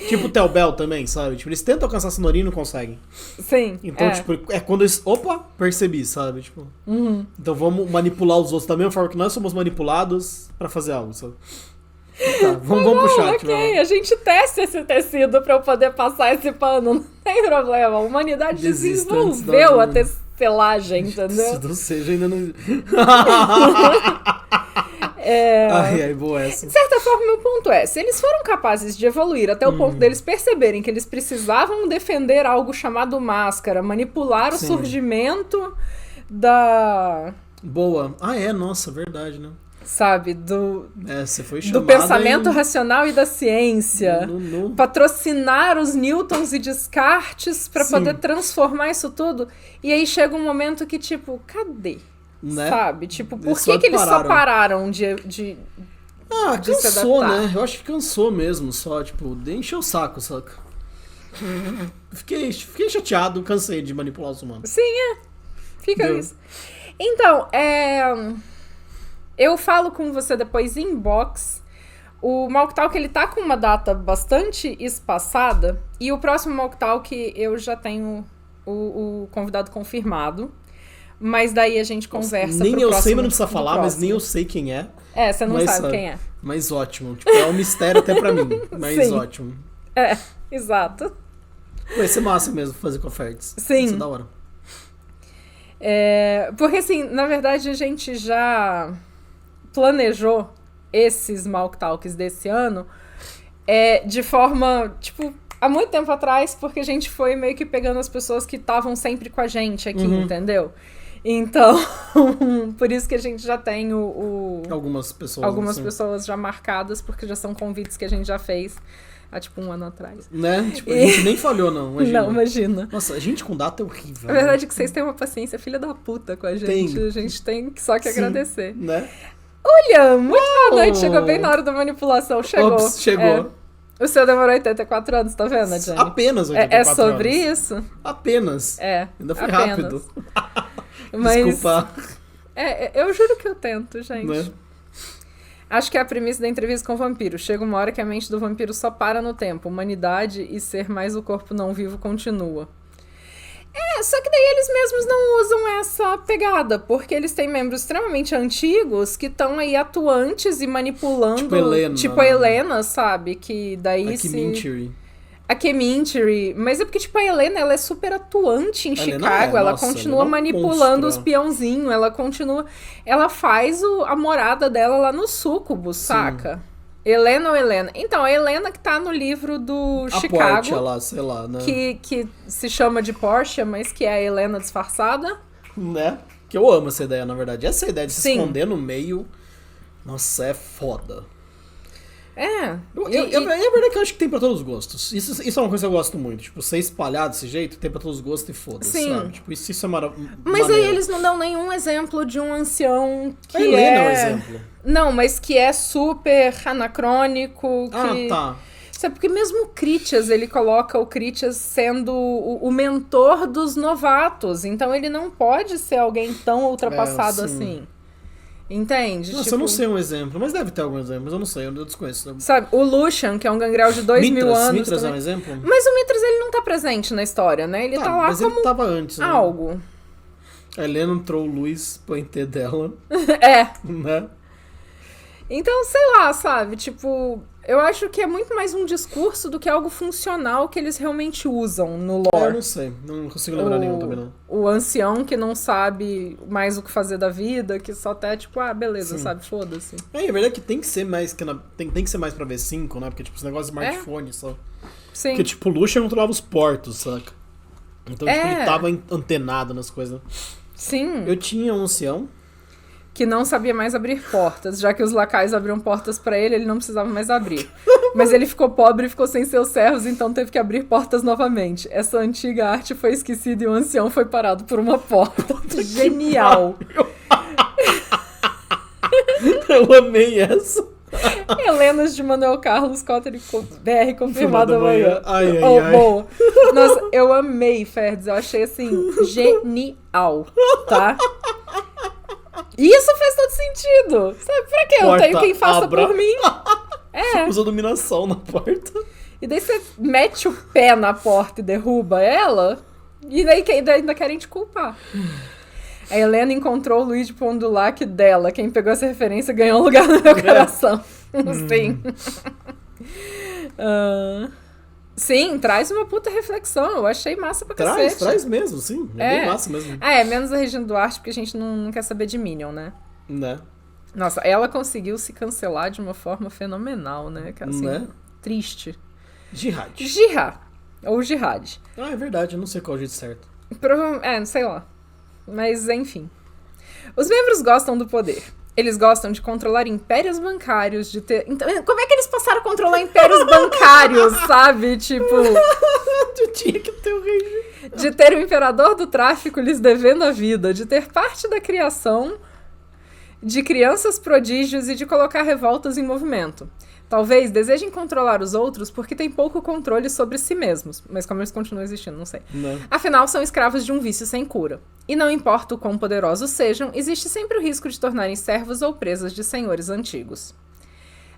Speaker 2: Tipo o Tel Bell também, sabe? Tipo, eles tentam alcançar a cenourinha e não conseguem.
Speaker 1: Sim.
Speaker 2: Então, tipo, é quando eles... Opa, percebi, sabe? Tipo, então vamos manipular os outros da mesma forma que nós somos manipulados pra fazer algo, sabe? Tá, vamos pro chat.
Speaker 1: Ok, a gente tece esse tecido pra eu poder passar esse pano, não tem problema. A humanidade desenvolveu a tecelagem, entendeu?
Speaker 2: Ou seja, ainda não... Ai, boa essa.
Speaker 1: De certa forma, meu ponto é, se eles foram capazes de evoluir até o ponto deles perceberem que eles precisavam defender algo chamado máscara, manipular o surgimento da...
Speaker 2: Boa. Nossa, verdade, né?
Speaker 1: Sabe,
Speaker 2: você foi
Speaker 1: do pensamento racional e da ciência. Patrocinar os Newtons e Descartes pra poder transformar isso tudo. E aí chega um momento que, tipo, cadê? Né? Sabe? Tipo, por que eles só pararam de
Speaker 2: cansou, né? Eu acho que cansou mesmo, só, tipo, encheu o saco, saca? Fiquei chateado, cansei de manipular os humanos.
Speaker 1: Sim, fica isso. Então, eu falo com você depois em box. O Malk Talk, ele tá com uma data bastante espaçada. E o próximo Malk Talk, eu já tenho o convidado confirmado. Mas daí a gente conversa
Speaker 2: nem eu sei, mas não precisa falar, mas nem eu sei quem é.
Speaker 1: Você não sabe quem é.
Speaker 2: Mas ótimo. Tipo, é um mistério até pra mim. Mas ótimo.
Speaker 1: Exato.
Speaker 2: Vai ser massa mesmo fazer com a Ferds.
Speaker 1: Sim.
Speaker 2: Vai ser da hora.
Speaker 1: Porque assim, na verdade a gente já planejou esses Malk Talks desse ano de forma, tipo, há muito tempo atrás, porque a gente foi meio que pegando as pessoas que estavam sempre com a gente aqui, entendeu? Então, por isso que a gente já tem
Speaker 2: algumas
Speaker 1: pessoas já marcadas, porque já são convites que a gente já fez há, tipo, 1 ano atrás.
Speaker 2: Né? Tipo, a gente nem falhou, não. Imagina.
Speaker 1: Não, imagina.
Speaker 2: Nossa, a gente com data é horrível.
Speaker 1: A verdade é que vocês têm uma paciência filha da puta com a gente. A gente tem só que agradecer.
Speaker 2: Né?
Speaker 1: William, muito boa noite. Chegou bem na hora da manipulação. Chegou.
Speaker 2: Ops, chegou.
Speaker 1: O seu demorou 84 anos, tá vendo, Jenny?
Speaker 2: Apenas 84 anos.
Speaker 1: É sobre isso?
Speaker 2: Apenas. Ainda foi rápido.
Speaker 1: Mas,
Speaker 2: desculpa.
Speaker 1: Eu juro que eu tento, gente.
Speaker 2: Né?
Speaker 1: Acho que é a premissa da entrevista com o vampiro. Chega uma hora que a mente do vampiro só para no tempo. Humanidade e ser mais o corpo não vivo continua. Só que daí eles mesmos não usam essa pegada, porque eles têm membros extremamente antigos que estão aí atuantes e manipulando.
Speaker 2: Tipo Helena.
Speaker 1: Tipo a Helena, sabe? Que daí a Keminchery. Mas é porque, tipo, a Helena, ela é super atuante em Chicago. Ela continua manipulando os peãozinhos. Ela continua... Ela faz a morada dela lá no Súcubo, saca? Helena ou Helena? Então, a Helena que tá no livro do Chicago.
Speaker 2: Portia lá, sei lá, né?
Speaker 1: Que se chama de Portia, mas que é a Helena disfarçada.
Speaker 2: Né? Que eu amo essa ideia, na verdade. Essa ideia de se esconder no meio... Nossa, é foda.
Speaker 1: É.
Speaker 2: É verdade que eu acho que tem pra todos os gostos. Isso é uma coisa que eu gosto muito. Tipo, ser espalhado desse jeito, tem pra todos os gostos e foda-se,
Speaker 1: Sim.
Speaker 2: sabe? Tipo, isso é maravilhoso.
Speaker 1: Mas aí eles não dão nenhum exemplo de um ancião que
Speaker 2: a Helena é um exemplo.
Speaker 1: Não, mas que é super anacrônico.
Speaker 2: Tá.
Speaker 1: Sabe, porque mesmo o Critias, ele coloca o Critias sendo o mentor dos novatos. Então ele não pode ser alguém tão ultrapassado assim. Entende?
Speaker 2: Nossa, eu não sei um exemplo, mas deve ter algum exemplo, mas eu não sei, eu desconheço.
Speaker 1: Sabe, o Lucian, que é um gangrel de 2.000 anos.
Speaker 2: Mitras é um exemplo?
Speaker 1: Mas o Mitras, ele não tá presente na história, né? Ele tá lá
Speaker 2: mas
Speaker 1: como
Speaker 2: ele tava antes, né?
Speaker 1: algo.
Speaker 2: A Helena entrou o Luiz pro ET dela. Né?
Speaker 1: Então, sei lá, sabe? Tipo, eu acho que é muito mais um discurso do que algo funcional que eles realmente usam no lore.
Speaker 2: Eu não sei, não consigo lembrar nenhum também, não.
Speaker 1: O ancião que não sabe mais o que fazer da vida, que só até, tipo, beleza, sabe? Foda-se.
Speaker 2: É verdade que tem que ser mais tem que ser mais pra V5, né? Porque, tipo, esse negócio de smartphone só.
Speaker 1: Sim.
Speaker 2: Porque, tipo, o Lucian controlava os portos, saca? Então, tipo, ele tava antenado nas coisas.
Speaker 1: Sim.
Speaker 2: Eu tinha um ancião
Speaker 1: que não sabia mais abrir portas, já que os lacaios abriam portas pra ele, ele não precisava mais abrir. Mas ele ficou pobre e ficou sem seus servos, então teve que abrir portas novamente. Essa antiga arte foi esquecida e o ancião foi parado por uma porta. Genial!
Speaker 2: Eu amei essa.
Speaker 1: Helenas de Manuel Carlos Cotter BR confirmado amanhã.
Speaker 2: Ai.
Speaker 1: Boa. Nossa, eu amei, Ferds. Eu achei assim, genial, tá? E isso faz todo sentido. Sabe, pra quê? Eu tenho quem faça por mim.
Speaker 2: Usa dominação na porta.
Speaker 1: E daí você mete o pé na porta e derruba ela, e daí ainda querem te culpar. A Helena encontrou o Luigi Pondulac dela. Quem pegou essa referência ganhou um lugar no meu coração. Sim. Sim, traz uma puta reflexão. Eu achei massa pra cacete.
Speaker 2: Traz mesmo, sim. É bem massa mesmo.
Speaker 1: É menos a Regina Duarte, porque a gente não quer saber de Minion, né?
Speaker 2: Né?
Speaker 1: Nossa, ela conseguiu se cancelar de uma forma fenomenal, né? Assim,
Speaker 2: né?
Speaker 1: Triste.
Speaker 2: Jihad.
Speaker 1: Ou Jihad.
Speaker 2: É verdade, eu não sei qual é o jeito certo.
Speaker 1: Não sei lá. Mas, enfim. Os membros gostam do poder. Eles gostam de controlar impérios bancários, de ter... Então, como é que eles passaram a controlar impérios bancários, sabe? Tipo...
Speaker 2: Tu tinha que ter um rei.
Speaker 1: De ter o imperador do tráfico lhes devendo a vida, de ter parte da criação de crianças prodígios e de colocar revoltas em movimento. Talvez desejem controlar os outros porque têm pouco controle sobre si mesmos. Mas como eles continuam existindo, não sei.
Speaker 2: Não.
Speaker 1: Afinal, são escravos de um vício sem cura. E não importa o quão poderosos sejam, existe sempre o risco de tornarem servos ou presas de senhores antigos.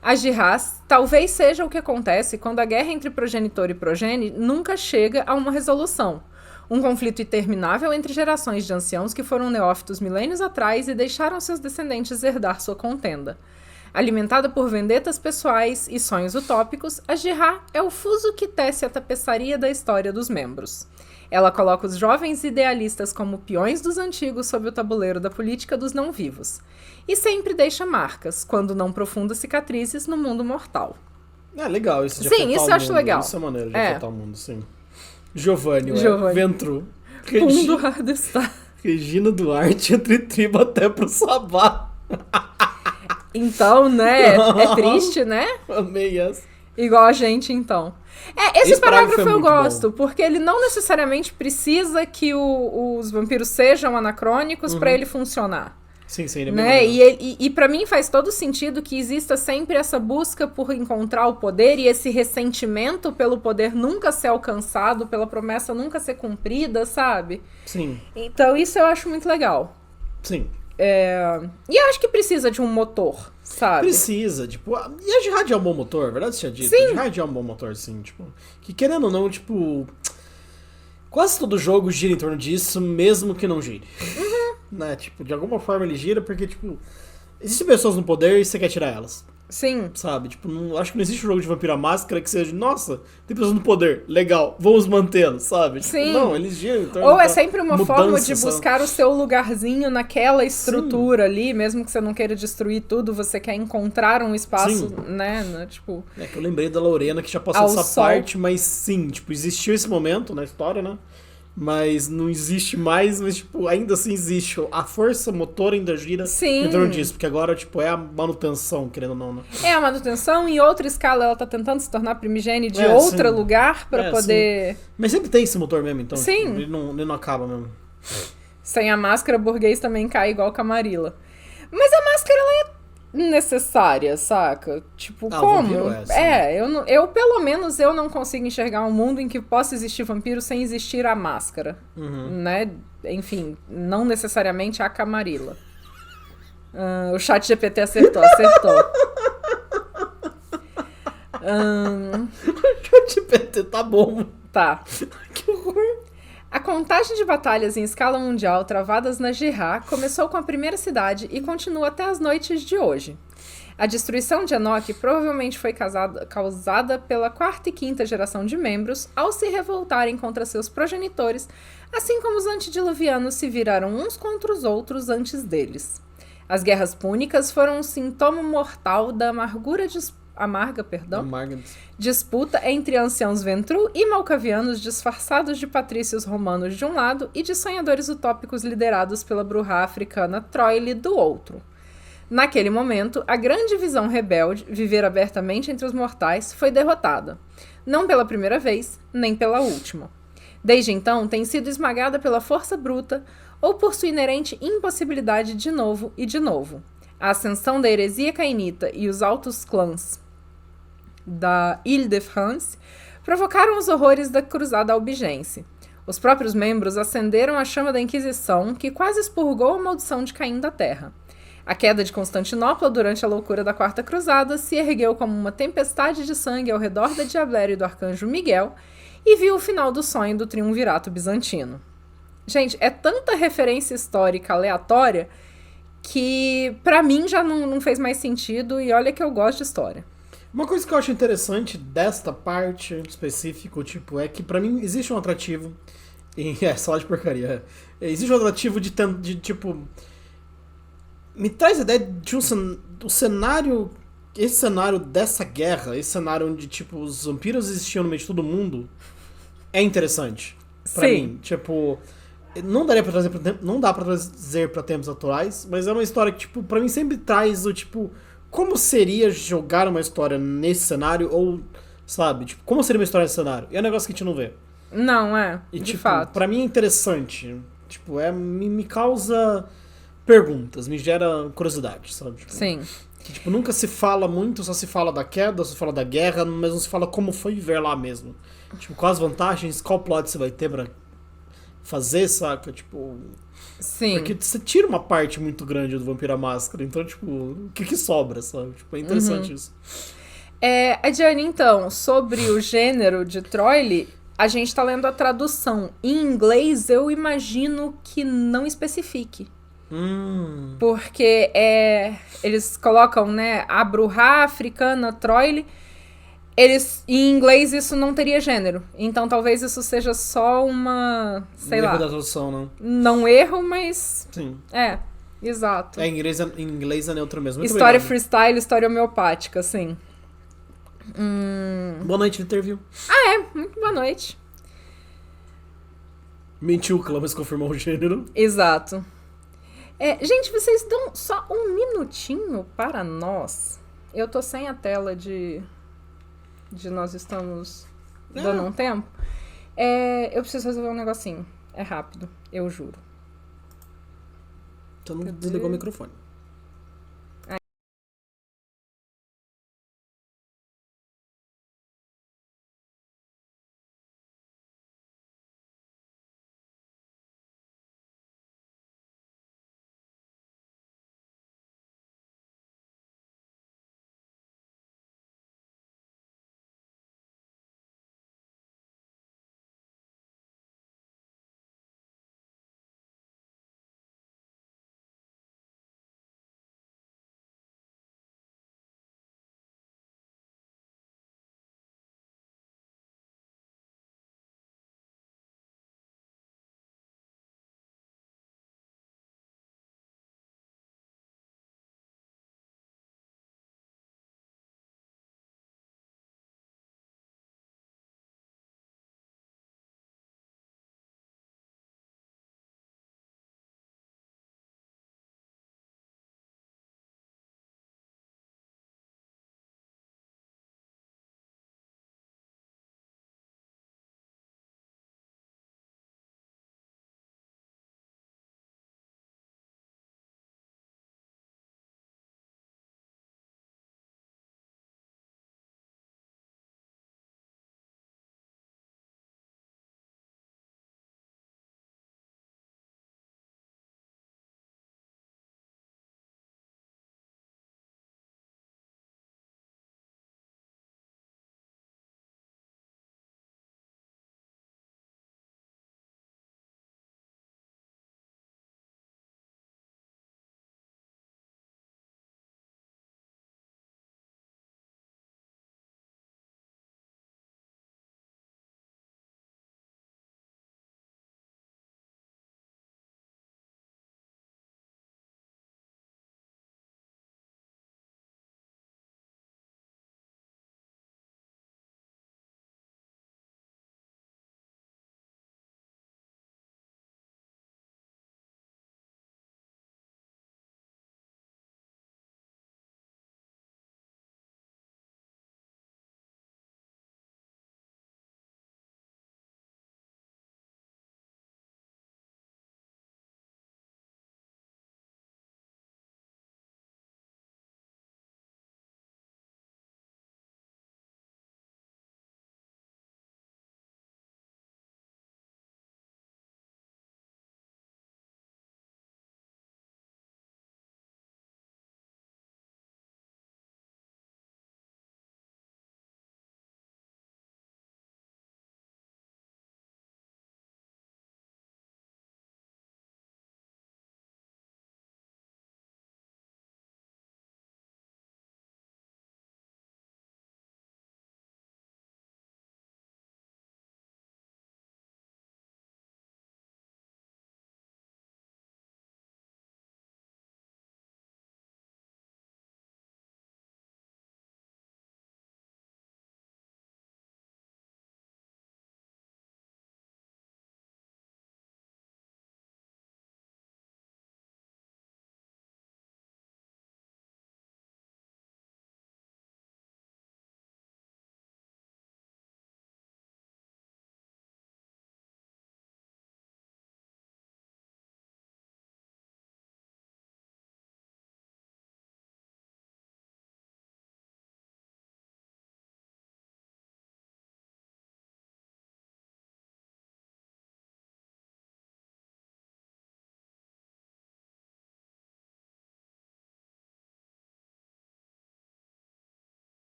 Speaker 1: A Jihás talvez seja o que acontece quando a guerra entre progenitor e progene nunca chega a uma resolução. Um conflito interminável entre gerações de anciãos que foram neófitos milênios atrás e deixaram seus descendentes herdar sua contenda. Alimentada por vendetas pessoais e sonhos utópicos, a Jihá é o fuso que tece a tapeçaria da história dos membros. Ela coloca os jovens idealistas como peões dos antigos sob o tabuleiro da política dos não-vivos. E sempre deixa marcas, quando não profundas cicatrizes, no mundo mortal.
Speaker 2: É legal isso de
Speaker 1: Sim, isso eu acho legal.
Speaker 2: Isso é maneiro de afetar o mundo, sim. Giovanni. Ventru.
Speaker 1: Fundo Hardestar.
Speaker 2: Regina Duarte, entre tribo até pro Sabá.
Speaker 1: Então, né? É triste, né?
Speaker 2: Amei essa.
Speaker 1: Igual a gente, então. Esse parágrafo eu gosto,
Speaker 2: bom.
Speaker 1: Porque ele não necessariamente precisa que os vampiros sejam anacrônicos pra ele funcionar.
Speaker 2: Sim, ele é
Speaker 1: né? E pra mim faz todo sentido que exista sempre essa busca por encontrar o poder e esse ressentimento pelo poder nunca ser alcançado, pela promessa nunca ser cumprida, sabe?
Speaker 2: Sim.
Speaker 1: Então isso eu acho muito legal.
Speaker 2: Sim.
Speaker 1: E eu acho que precisa de um motor, sabe?
Speaker 2: Precisa, tipo... E a Jihad é um bom motor, verdade? Você tinha dito?
Speaker 1: Sim.
Speaker 2: A Jihad é um bom motor, sim, tipo... Que querendo ou não, tipo... Quase todo jogo gira em torno disso, mesmo que não gire. Né? Tipo, de alguma forma ele gira porque, tipo... Existem pessoas no poder e você quer tirar elas.
Speaker 1: Sim.
Speaker 2: Sabe? Tipo, acho que não existe um jogo de Vampiro à Máscara que seja, nossa, tem pessoas no poder, legal, vamos mantê-los, sabe? Tipo,
Speaker 1: sim.
Speaker 2: Não, eles giram. Então,
Speaker 1: ou é sempre uma forma de
Speaker 2: sabe?
Speaker 1: buscar o seu lugarzinho naquela estrutura ali, mesmo que você não queira destruir tudo, você quer encontrar um espaço, né? Tipo...
Speaker 2: É que eu lembrei da Lorena que já passou essa parte, mas sim, tipo, existiu esse momento na história, né? mas não existe mais, mas, tipo, ainda assim existe. A força motora ainda gira em torno disso, porque agora, tipo, é a manutenção, querendo ou não, né?
Speaker 1: É a manutenção, em outra escala ela tá tentando se tornar primigênio de outro lugar pra poder...
Speaker 2: Sim. Mas sempre tem esse motor mesmo, então,
Speaker 1: sim.
Speaker 2: Tipo, ele não acaba mesmo.
Speaker 1: Sem a máscara, burguês também cai igual Camarilla. Mas a máscara, ela é necessária, saca? Tipo, como? Eu, pelo menos, eu não consigo enxergar um mundo em que possa existir vampiro sem existir a máscara, né? Enfim, não necessariamente a Camarilla. O chat GPT acertou.
Speaker 2: O chat GPT tá bom.
Speaker 1: Tá.
Speaker 2: Que horror.
Speaker 1: A contagem de batalhas em escala mundial travadas na Jihad começou com a primeira cidade e continua até as noites de hoje. A destruição de Enoch provavelmente foi causada pela quarta e quinta geração de membros ao se revoltarem contra seus progenitores, assim como os antediluvianos se viraram uns contra os outros antes deles. As guerras púnicas foram um sintoma mortal da amarga disputa entre anciãos Ventru e malcavianos disfarçados de patrícios romanos de um lado e de sonhadores utópicos liderados pela bruxa africana Troile do outro. Naquele momento, a grande visão rebelde, viver abertamente entre os mortais, foi derrotada. Não pela primeira vez, nem pela última. Desde então, tem sido esmagada pela força bruta ou por sua inerente impossibilidade de novo e de novo. A ascensão da heresia cainita e os altos clãs da Ile-de-France provocaram os horrores da Cruzada Albigense. Os próprios membros acenderam a chama da Inquisição, que quase expurgou a maldição de Caim da Terra. A queda de Constantinopla durante a loucura da Quarta Cruzada se ergueu como uma tempestade de sangue ao redor da Diablera e do arcanjo Miguel e viu o final do sonho do triunvirato bizantino. Gente, é tanta referência histórica aleatória que pra mim já não fez mais sentido, e olha que eu gosto de história.
Speaker 2: Uma coisa que eu acho interessante desta parte específica, tipo, é que pra mim existe um atrativo só de porcaria. Existe um atrativo de tipo... Me traz a ideia de do cenário... Esse cenário dessa guerra, esse cenário onde, tipo, os vampiros existiam no meio de todo mundo, é interessante. Pra mim. Tipo... Não dá pra trazer pra tempos atuais, mas é uma história que, tipo, pra mim sempre traz o, tipo... Como seria jogar uma história nesse cenário, ou, sabe, tipo, como seria uma história nesse cenário? E é um negócio que a gente não vê.
Speaker 1: Não, de
Speaker 2: tipo,
Speaker 1: fato.
Speaker 2: Pra mim é interessante. Tipo, me causa perguntas, me gera curiosidade, sabe? Tipo,
Speaker 1: sim.
Speaker 2: Que, tipo, nunca se fala muito, só se fala da queda, só se fala da guerra, mas não se fala como foi viver lá mesmo. Tipo, quais vantagens, qual plot você vai ter pra fazer, saca? Tipo...
Speaker 1: Sim.
Speaker 2: Porque você tira uma parte muito grande do Vampiro à Máscara, então, tipo, o que sobra, sabe? Tipo, é interessante isso.
Speaker 1: Adiane, então, sobre o gênero de Troile, a gente tá lendo a tradução. Em inglês, eu imagino que não especifique. Porque eles colocam, né, a bruxa africana, Troile. Em inglês isso não teria gênero. Então talvez isso seja só uma... sei lá.
Speaker 2: Erro da tradução, não.
Speaker 1: Não erro, mas...
Speaker 2: Sim.
Speaker 1: Exato.
Speaker 2: Em inglês é neutro mesmo. Muito
Speaker 1: história
Speaker 2: obrigado.
Speaker 1: Freestyle, história homeopática, sim.
Speaker 2: Boa noite, Interview.
Speaker 1: Muito boa noite.
Speaker 2: Mentiu o Clã, mas confirmou o gênero.
Speaker 1: Exato. Gente, vocês dão só um minutinho para nós? Eu tô sem a tela de nós estamos dando um tempo. Eu preciso resolver um negocinho. É rápido, eu juro.
Speaker 2: Então não desligou o microfone.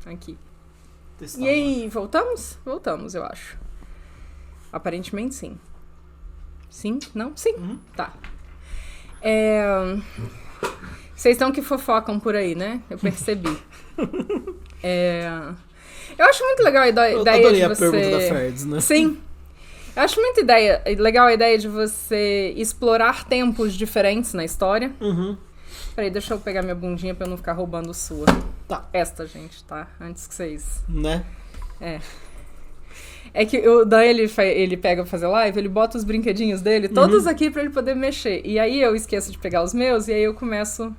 Speaker 1: Aqui.
Speaker 2: Testar,
Speaker 1: E aí, voltamos? Voltamos, eu acho. Aparentemente, sim. Sim? Não? Sim. Tá. Vocês estão que fofocam por aí, né? Eu percebi. Eu acho muito legal a ideia de você... Eu
Speaker 2: adorei a pergunta da Ferds, né?
Speaker 1: Sim. Eu acho muito legal a ideia de você explorar tempos diferentes na história. Peraí, deixa eu pegar minha bundinha pra eu não ficar roubando sua.
Speaker 2: Tá.
Speaker 1: Esta, gente, tá? Antes que vocês...
Speaker 2: Né?
Speaker 1: É que o Dan, ele pega pra fazer live, ele bota os brinquedinhos dele todos aqui pra ele poder mexer. E aí eu esqueço de pegar os meus e aí eu começo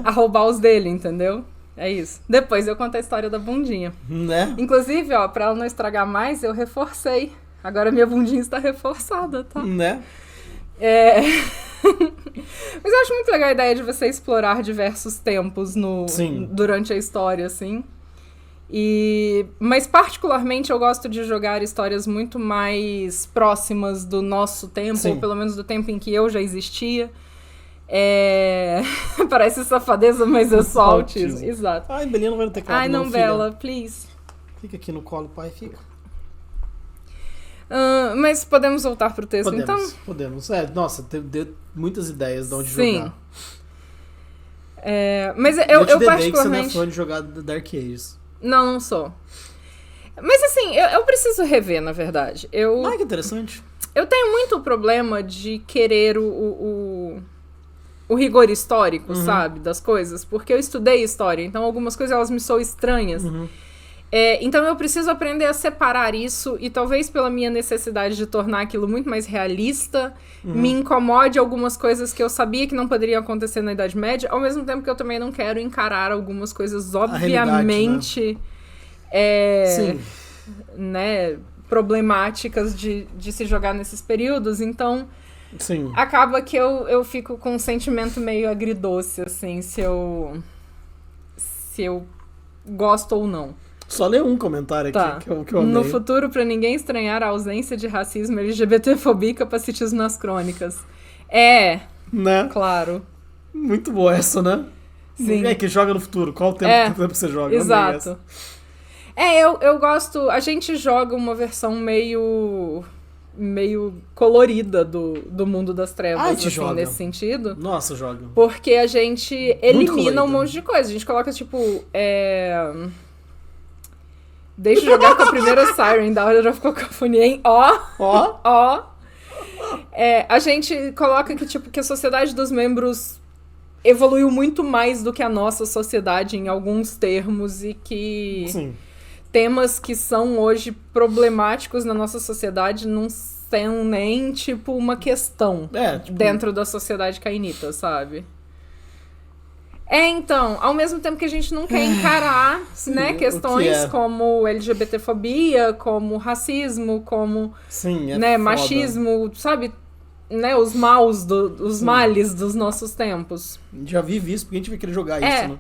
Speaker 1: a roubar os dele, entendeu? É isso. Depois eu conto a história da bundinha.
Speaker 2: Né?
Speaker 1: Inclusive, ó, pra ela não estragar mais, eu reforcei. Agora minha bundinha está reforçada, tá?
Speaker 2: Né?
Speaker 1: Mas eu acho muito legal a ideia de você explorar diversos tempos durante a história, assim. Mas particularmente eu gosto de jogar histórias muito mais próximas do nosso tempo, ou pelo menos do tempo em que eu já existia. Parece safadeza, mas é só autismo. Exato.
Speaker 2: Ai, Belinha não vai no teclado.
Speaker 1: Ai, não, Bela, please.
Speaker 2: Fica aqui no colo, pai, fica.
Speaker 1: Mas podemos voltar pro texto, então?
Speaker 2: Podemos. Nossa, deu muitas ideias de onde jogar.
Speaker 1: Mas eu particularmente...
Speaker 2: que você não é fã de jogar Dark Ages.
Speaker 1: Não sou. Mas assim, eu preciso rever, na verdade.
Speaker 2: Que interessante.
Speaker 1: Eu tenho muito problema de querer o rigor histórico, sabe? Das coisas. Porque eu estudei história, então algumas coisas elas me soam estranhas. Então eu preciso aprender a separar isso e talvez pela minha necessidade de tornar aquilo muito mais realista, me incomode algumas coisas que eu sabia que não poderiam acontecer na Idade Média, ao mesmo tempo que eu também não quero encarar algumas coisas obviamente né, problemáticas de se jogar nesses períodos, então acaba que eu fico com um sentimento meio agridoce, assim, se eu gosto ou não.
Speaker 2: Só ler um comentário aqui que eu amei.
Speaker 1: No futuro, pra ninguém estranhar a ausência de racismo, LGBTfobia e capacitismo nas crônicas.
Speaker 2: Né?
Speaker 1: Claro.
Speaker 2: Muito boa essa, né?
Speaker 1: Sim.
Speaker 2: Que joga no futuro. Qual o tempo que você joga?
Speaker 1: Exato. Eu gosto... A gente joga uma versão meio colorida do mundo das trevas, assim, nesse sentido.
Speaker 2: Nossa, joga.
Speaker 1: Porque a gente elimina um monte de coisa. A gente coloca, tipo... Deixa eu jogar com a primeira Siren da Order of Cacophony, hein? Ó. A gente coloca que a sociedade dos membros evoluiu muito mais do que a nossa sociedade em alguns termos e que temas que são hoje problemáticos na nossa sociedade não são nem, tipo, uma questão dentro da sociedade cainita, sabe? Então, ao mesmo tempo que a gente não quer encarar, né, questões como LGBTfobia, como racismo, como machismo, sabe? Né, os males dos nossos tempos.
Speaker 2: Já vive isso, porque a gente vai querer jogar isso, né?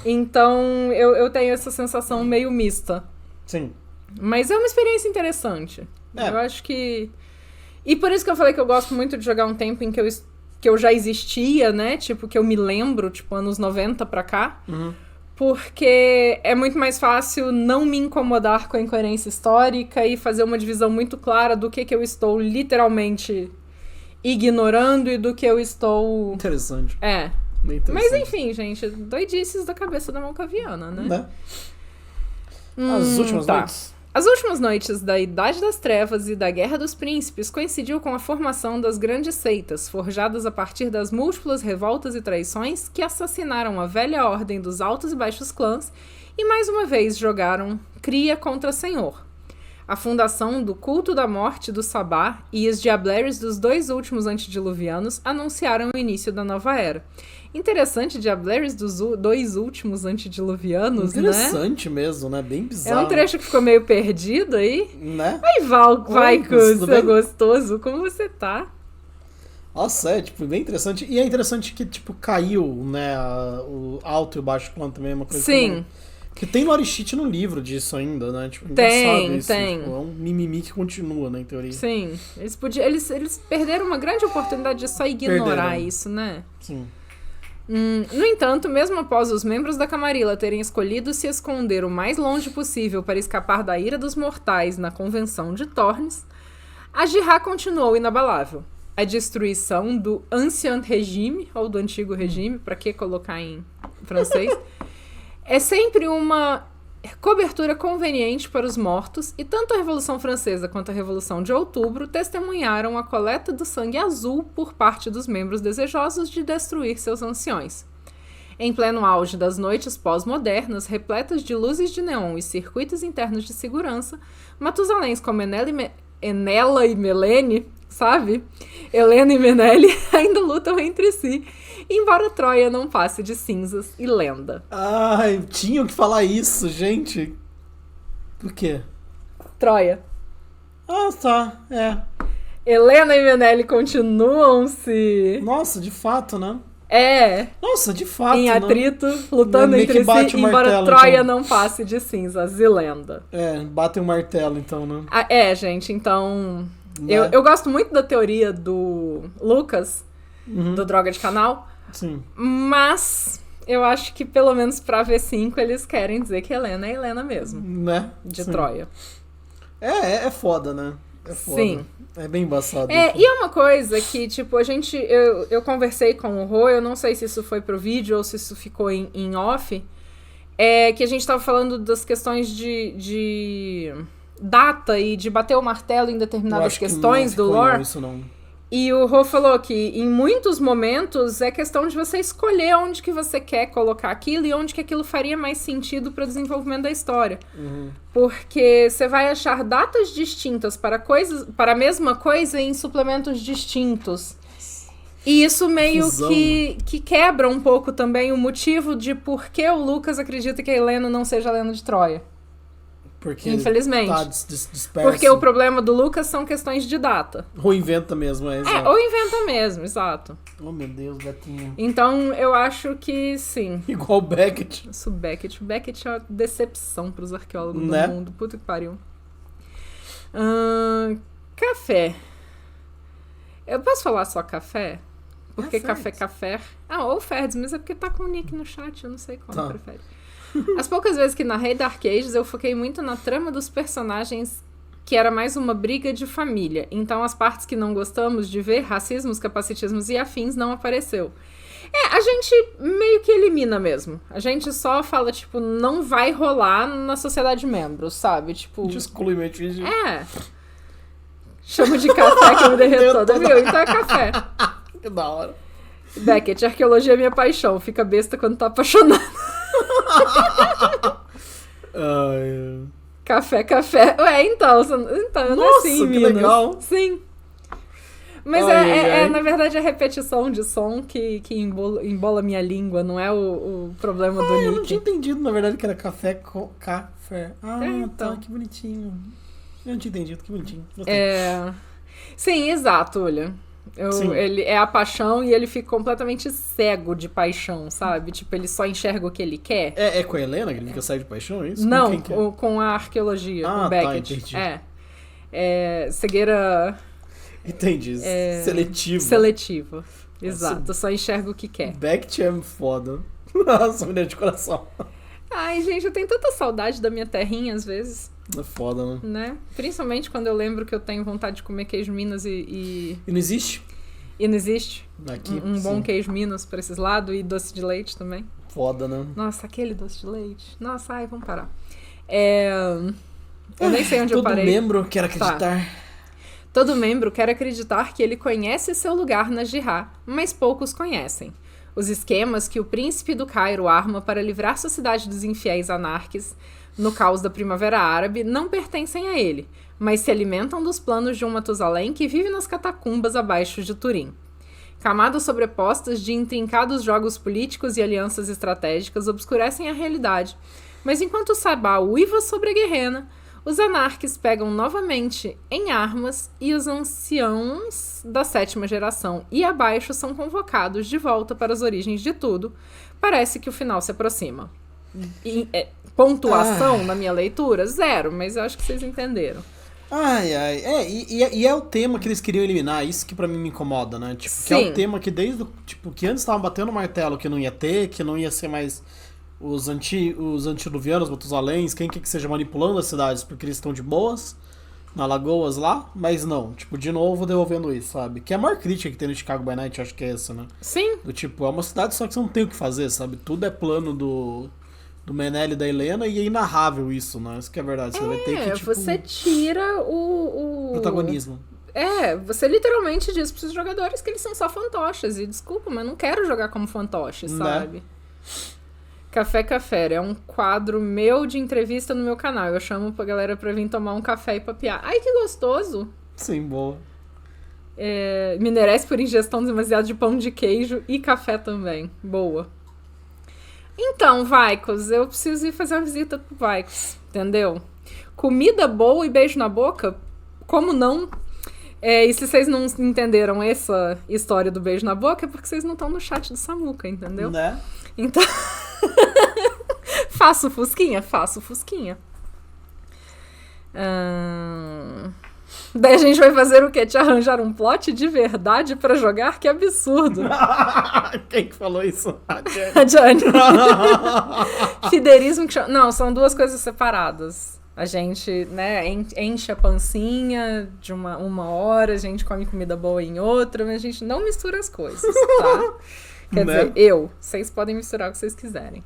Speaker 1: Então, eu tenho essa sensação meio mista.
Speaker 2: Sim.
Speaker 1: Mas é uma experiência interessante. Eu acho que... E por isso que eu falei que eu gosto muito de jogar um tempo em que eu já existia, né? Tipo, que eu me lembro, tipo, anos 90 pra cá. Porque é muito mais fácil não me incomodar com a incoerência histórica e fazer uma divisão muito clara do que eu estou literalmente ignorando e do que eu estou...
Speaker 2: Interessante.
Speaker 1: Mas enfim, gente, doidices da cabeça da Malkaviana, né?
Speaker 2: As últimas noites.
Speaker 1: As últimas noites da Idade das Trevas e da Guerra dos Príncipes coincidiu com a formação das grandes seitas, forjadas a partir das múltiplas revoltas e traições que assassinaram a velha ordem dos altos e baixos clãs e mais uma vez jogaram cria contra senhor. A fundação do culto da morte do Sabá e os Diableries dos dois últimos antediluvianos anunciaram o início da nova era. Interessante, Diableries dos dois últimos antediluvianos,
Speaker 2: Interessante mesmo, né? Bem bizarro.
Speaker 1: É um trecho que ficou meio perdido aí.
Speaker 2: Né?
Speaker 1: Aí, Valcus, seu gostoso, como você tá?
Speaker 2: Nossa, bem interessante. E é interessante que, caiu, né, o alto e o baixo clã também é uma coisa que tem no Orishit no livro disso ainda, né?
Speaker 1: Tem.
Speaker 2: Isso, é um mimimi que continua, né, em teoria.
Speaker 1: Sim. Eles perderam uma grande oportunidade de só ignorar isso, né?
Speaker 2: Sim.
Speaker 1: No entanto, mesmo após os membros da Camarilla terem escolhido se esconder o mais longe possível para escapar da ira dos mortais na convenção de Tornes, a Jihad continuou inabalável. A destruição do Ancien Regime, ou do Antigo Regime, para que colocar em francês, é sempre uma cobertura conveniente para os mortos, e tanto a Revolução Francesa quanto a Revolução de Outubro testemunharam a coleta do sangue azul por parte dos membros desejosos de destruir seus anciões. Em pleno auge das noites pós-modernas, repletas de luzes de neon e circuitos internos de segurança, Matusaléns como Enela e Melene, sabe? Helena e Menele ainda lutam entre si, embora Troia não passe de cinzas e lenda.
Speaker 2: Ai, tinham que falar isso, gente. Por quê?
Speaker 1: Troia.
Speaker 2: Ah, tá,
Speaker 1: Helena e Menele continuam se...
Speaker 2: Nossa, de fato, né?
Speaker 1: Nossa,
Speaker 2: de fato,
Speaker 1: em atrito, lutando entre si, embora martelo, Troia então não passe de cinzas e lenda.
Speaker 2: Batem o martelo, então, né?
Speaker 1: Gente, então... Eu gosto muito da teoria do Lucas, do Droga de Canal.
Speaker 2: Sim.
Speaker 1: Mas eu acho que, pelo menos pra V5, eles querem dizer que Helena é Helena mesmo.
Speaker 2: Né?
Speaker 1: De Troia.
Speaker 2: É foda, né? É foda.
Speaker 1: Sim.
Speaker 2: É bem embaçado.
Speaker 1: E é uma coisa que, tipo, eu conversei com o Rô, eu não sei se isso foi pro vídeo ou se isso ficou em off, que a gente tava falando das questões de data e de bater o martelo em determinadas questões do lore.
Speaker 2: Isso, não.
Speaker 1: E o Rô falou que em muitos momentos é questão de você escolher onde que você quer colocar aquilo e onde que aquilo faria mais sentido para o desenvolvimento da história. Porque você vai achar datas distintas para a mesma coisa em suplementos distintos. E isso meio que quebra um pouco também o motivo de por que o Lucas acredita que a Helena não seja a Helena de Troia.
Speaker 2: Porque
Speaker 1: infelizmente.
Speaker 2: Tá disperso.
Speaker 1: Porque o problema do Lucas são questões de data.
Speaker 2: Ou inventa mesmo, exato.
Speaker 1: Ou inventa mesmo, exato.
Speaker 2: Oh, meu Deus, Betinho.
Speaker 1: Então, eu acho que sim.
Speaker 2: Igual o Beckett.
Speaker 1: Isso, Beckett. Beckett é uma decepção pros arqueólogos do mundo. Puta que pariu. Café. Eu posso falar só café? Porque café. Ou Ferds, mas é porque tá com o nick no chat, eu não sei qual prefere. As poucas vezes que narrei Dark Ages, eu foquei muito na trama dos personagens, que era mais uma briga de família. Então, as partes que não gostamos de ver, racismos, capacitismos e afins, não apareceu. A gente meio que elimina mesmo. A gente só fala, tipo, não vai rolar na sociedade de membros, sabe? Tipo...
Speaker 2: A gente exclui meio que...
Speaker 1: Chamo de café que eu me derreto toda, viu? Então é café.
Speaker 2: Que da hora.
Speaker 1: Beckett, arqueologia é minha paixão. Fica besta quando tá apaixonado. Café. Então eu nasci em Minas.
Speaker 2: Legal.
Speaker 1: Sim. Mas na verdade, a repetição de som que embola minha língua, não é o problema do nick.
Speaker 2: Eu não tinha entendido, na verdade, que era café com café.
Speaker 1: Então.
Speaker 2: Tá, que bonitinho. Eu não tinha entendido, que bonitinho.
Speaker 1: Sim, exato, olha. Ele é a paixão e ele fica completamente cego de paixão, sabe? Tipo, ele só enxerga o que ele quer.
Speaker 2: É com a Helena que ele fica cego de paixão, é isso?
Speaker 1: Não, com a arqueologia, com o Beckett.
Speaker 2: Entendi.
Speaker 1: Cegueira...
Speaker 2: Entendi.
Speaker 1: Seletiva. Exato, só enxerga o que quer.
Speaker 2: Beckett é foda. Nossa, menina de coração.
Speaker 1: Ai, gente, eu tenho tanta saudade da minha terrinha, às vezes.
Speaker 2: É foda,
Speaker 1: né? Principalmente quando eu lembro que eu tenho vontade de comer queijo Minas e
Speaker 2: não existe?
Speaker 1: E não existe.
Speaker 2: Aqui,
Speaker 1: um bom queijo Minas pra esses lados e doce de leite também.
Speaker 2: Foda, né?
Speaker 1: Nossa, aquele doce de leite. Nossa, vamos parar. Eu nem sei onde eu parei.
Speaker 2: Todo membro quer acreditar.
Speaker 1: Todo membro quer acreditar que ele conhece seu lugar na Jihad, mas poucos conhecem. Os esquemas que o príncipe do Cairo arma para livrar sua cidade dos infiéis anarques no caos da Primavera Árabe não pertencem a ele, mas se alimentam dos planos de um Matusalém que vive nas catacumbas abaixo de Turim. Camadas sobrepostas de intrincados jogos políticos e alianças estratégicas obscurecem a realidade, mas enquanto Sabá uiva sobre a guerrena, os anarques pegam novamente em armas e os anciãos da 7ª geração e abaixo são convocados de volta para as origens de tudo. Parece que o final se aproxima. Pontuação na minha leitura, 0, mas eu acho que vocês entenderam.
Speaker 2: Ai. E é o tema que eles queriam eliminar, isso que pra mim me incomoda, né? Tipo, que é o tema que desde tipo, que antes estavam batendo o martelo que não ia ter, que não ia ser mais os antiluvianos, Matusaléns, quem quer que seja manipulando as cidades porque eles estão de boas, na Lagoas lá, mas não, tipo, de novo devolvendo isso, sabe? Que é a maior crítica que tem no Chicago by Night, acho que é essa, né?
Speaker 1: Sim.
Speaker 2: Do tipo, é uma cidade só que você não tem o que fazer, sabe? Tudo é plano do Menelik e da Helena e é inarrável isso, né? Isso que é verdade. Você vai ter que, tipo...
Speaker 1: você tira o...
Speaker 2: protagonismo.
Speaker 1: Você literalmente diz pros jogadores que eles são só fantoches. E desculpa, mas não quero jogar como fantoche, sabe? Café é um quadro meu de entrevista no meu canal. Eu chamo pra galera pra vir tomar um café e papear. Ai, que gostoso!
Speaker 2: Sim, boa.
Speaker 1: Me merece por ingestão demasiado de pão de queijo e café também. Boa. Então, Vaikos, eu preciso ir fazer uma visita pro Vaikos, entendeu? Comida boa e beijo na boca? Como não? E se vocês não entenderam essa história do beijo na boca, é porque vocês não estão no chat do Samuca, entendeu?
Speaker 2: Né?
Speaker 1: Então... Faço fusquinha? Faço fusquinha. Daí a gente vai fazer o quê? Te arranjar um plot de verdade pra jogar? Que absurdo.
Speaker 2: Quem que falou isso?
Speaker 1: A Jane. Fiderismo que chama... Não, são duas coisas separadas. A gente, né, enche a pancinha de uma hora, a gente come comida boa em outra, mas a gente não mistura as coisas, tá? Quer dizer, vocês podem misturar o que vocês quiserem.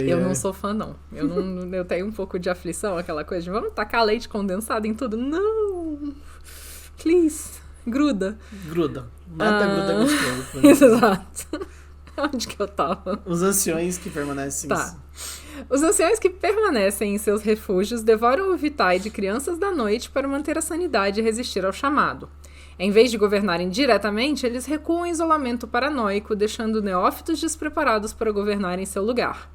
Speaker 1: Eu não sou fã, não. Eu tenho um pouco de aflição, aquela coisa de vamos tacar leite condensado em tudo. Não! Please. Gruda.
Speaker 2: Nada gruda é gostoso.
Speaker 1: Exato. Onde que eu tava?
Speaker 2: Os anciões que permanecem...
Speaker 1: Tá. Os anciões que permanecem em seus refúgios devoram o vitae de crianças da noite para manter a sanidade e resistir ao chamado. Em vez de governarem diretamente, eles recuam em isolamento paranoico, deixando neófitos despreparados para governar em seu lugar.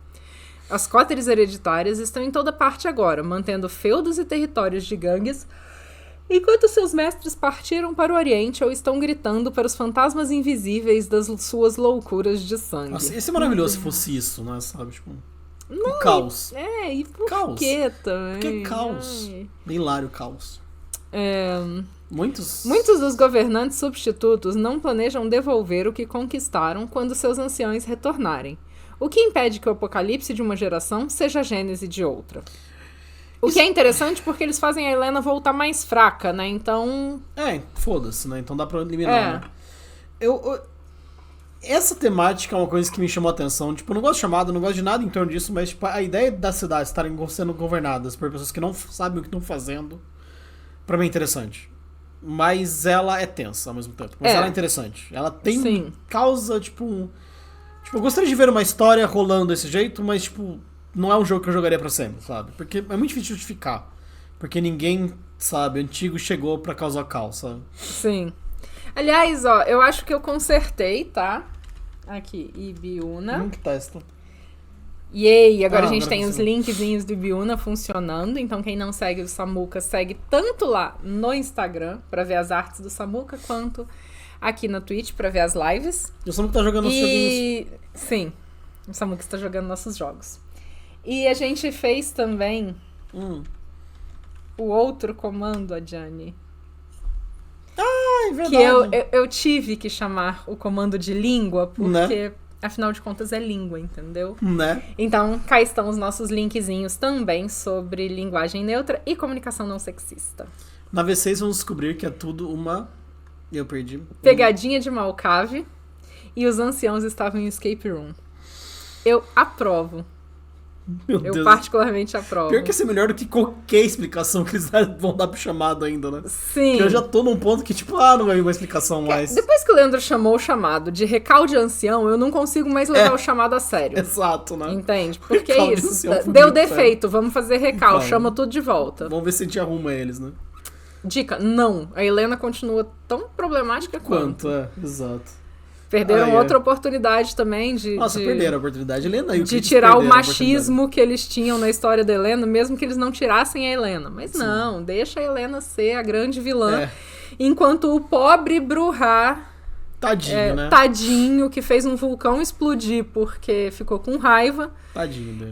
Speaker 1: As coteres hereditárias estão em toda parte agora, mantendo feudos e territórios de gangues, enquanto seus mestres partiram para o Oriente ou estão gritando para os fantasmas invisíveis das suas loucuras de sangue.
Speaker 2: Nossa, ia ser maravilhoso se fosse isso, né? Sabe, tipo... Não, caos.
Speaker 1: E por quê também?
Speaker 2: Porque é caos. Hilário caos. Muitos
Speaker 1: dos governantes substitutos não planejam devolver o que conquistaram quando seus anciões retornarem. O que impede que o apocalipse de uma geração seja a gênese de outra. O que é interessante porque eles fazem a Helena voltar mais fraca, né? Então...
Speaker 2: foda-se, né? Então dá pra eliminar, né? Essa temática é uma coisa que me chamou a atenção. Tipo, eu não gosto de chamada, não gosto de nada em torno disso, mas tipo, a ideia das cidades estarem sendo governadas por pessoas que não sabem o que estão fazendo, pra mim é interessante. Mas ela é tensa ao mesmo tempo. Mas ela é interessante. Ela tem causa, tipo, eu gostaria de ver uma história rolando desse jeito, mas, tipo, não é um jogo que eu jogaria pra sempre, sabe? Porque é muito difícil de justificar. Porque ninguém, sabe, antigo chegou pra causar caos, sabe?
Speaker 1: Sim. Aliás, eu acho que eu consertei, tá? Aqui, Ibiúna.
Speaker 2: Que testa.
Speaker 1: Yay! Agora a gente tem os linkzinhos do Ibiúna funcionando. Então quem não segue o Samuca, segue tanto lá no Instagram pra ver as artes do Samuca, quanto aqui na Twitch pra ver as lives.
Speaker 2: E o Samuca tá jogando nossos joguinhos.
Speaker 1: Sim, o Samuca está jogando nossos jogos. E a gente fez também o outro comando, a Jane.
Speaker 2: É verdade.
Speaker 1: Que eu tive que chamar o comando de língua, porque, afinal de contas, é língua, entendeu?
Speaker 2: Né?
Speaker 1: Então, cá estão os nossos linkzinhos também sobre linguagem neutra e comunicação não sexista.
Speaker 2: Na V6 vamos descobrir que é tudo uma... Eu perdi.
Speaker 1: Pegadinha de Malcave e os anciãos estavam em escape room. Eu aprovo.
Speaker 2: Meu Deus.
Speaker 1: Eu particularmente aprovo.
Speaker 2: Pior que ia ser melhor do que qualquer explicação que eles vão dar pro chamado ainda, né?
Speaker 1: Sim.
Speaker 2: Porque eu já tô num ponto que, tipo, não vai vir uma explicação mais.
Speaker 1: Depois que o Leandro chamou o chamado de recal de ancião, eu não consigo mais levar o chamado a sério.
Speaker 2: Exato, né?
Speaker 1: Entende? Porque é isso. Deu defeito, vamos fazer recal, chama tudo de volta.
Speaker 2: Vamos ver se a gente arruma eles, né?
Speaker 1: Dica, não. A Helena continua tão problemática quanto.
Speaker 2: Exato.
Speaker 1: Perderam outra oportunidade também de...
Speaker 2: Nossa, perderam a oportunidade. Helena,
Speaker 1: de tirar o machismo que eles tinham na história da Helena, mesmo que eles não tirassem a Helena. Mas não, deixa a Helena ser a grande vilã. Enquanto o pobre Bruhá...
Speaker 2: Tadinho, né?
Speaker 1: Tadinho, que fez um vulcão explodir porque ficou com raiva.
Speaker 2: Tadinho dele.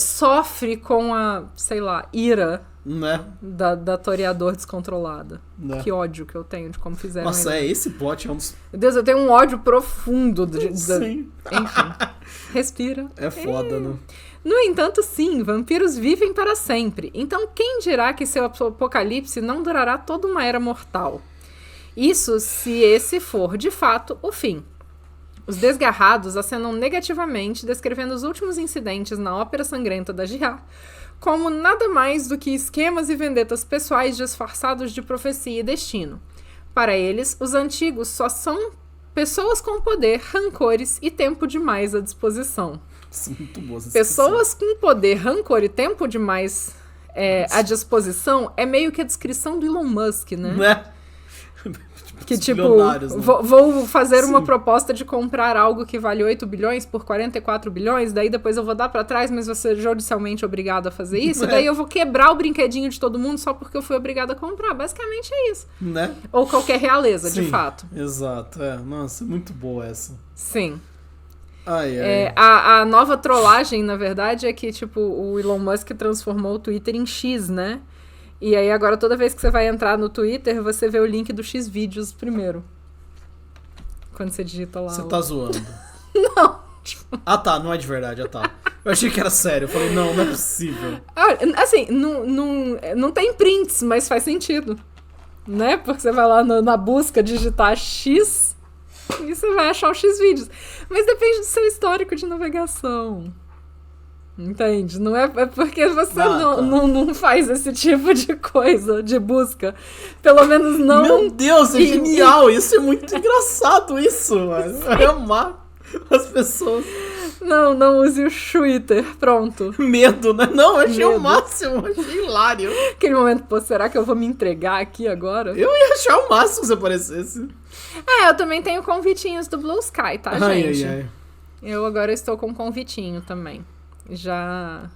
Speaker 1: Sofre com a, sei lá, ira
Speaker 2: Né?
Speaker 1: Da toreador descontrolada.
Speaker 2: Né?
Speaker 1: Que ódio que eu tenho de como fizeram.
Speaker 2: Nossa, esse plot é um dos...
Speaker 1: Meu Deus, eu tenho um ódio profundo.
Speaker 2: Sim.
Speaker 1: Enfim, respira.
Speaker 2: É foda, né?
Speaker 1: No entanto, sim, vampiros vivem para sempre. Então quem dirá que seu apocalipse não durará toda uma era mortal? Isso se esse for, de fato, o fim. Os desgarrados acenam negativamente, descrevendo os últimos incidentes na ópera sangrenta da Jihad como nada mais do que esquemas e vendetas pessoais disfarçados de profecia e destino. Para eles, os antigos só são pessoas com poder, rancores e tempo demais à disposição.
Speaker 2: Muito boa essa
Speaker 1: Pessoas com poder, rancor e tempo demais à disposição é meio que a descrição do Elon Musk, né?
Speaker 2: Né?
Speaker 1: Que tipo,
Speaker 2: né?
Speaker 1: vou fazer uma proposta de comprar algo que vale 8 bilhões por 44 bilhões, daí depois eu vou dar pra trás, mas vou ser judicialmente obrigado a fazer isso, e daí eu vou quebrar o brinquedinho de todo mundo só porque eu fui obrigado a comprar. Basicamente é isso.
Speaker 2: Né?
Speaker 1: Ou qualquer realeza,
Speaker 2: Sim,
Speaker 1: de fato.
Speaker 2: Exato, Nossa, muito boa essa.
Speaker 1: Sim.
Speaker 2: Ai, ai.
Speaker 1: A nova trollagem, na verdade, é que, tipo, o Elon Musk transformou o Twitter em X, né? E aí agora toda vez que você vai entrar no Twitter, você vê o link do X-Vídeos primeiro. Quando você digita lá.
Speaker 2: Você tá zoando.
Speaker 1: Não. Tipo...
Speaker 2: Ah, tá, não é de verdade, tá. Eu achei que era sério. Eu falei, não é possível.
Speaker 1: Assim, não tem prints, mas faz sentido. Né? Porque você vai lá na busca digitar X e você vai achar o X-Vídeos. Mas depende do seu histórico de navegação. Entende? Não é porque você não faz esse tipo de coisa, de busca. Pelo menos não...
Speaker 2: Meu Deus, é genial! Isso é muito engraçado, isso, mano. Eu ia amar as pessoas.
Speaker 1: Não use o Twitter, pronto.
Speaker 2: Medo, né? Não, eu achei o máximo, achei hilário.
Speaker 1: Aquele momento, pô, será que eu vou me entregar aqui agora?
Speaker 2: Eu ia achar o máximo se aparecesse.
Speaker 1: Eu também tenho convitinhos do Blue Sky, tá, gente?
Speaker 2: Ai.
Speaker 1: Eu agora estou com convitinho também. Já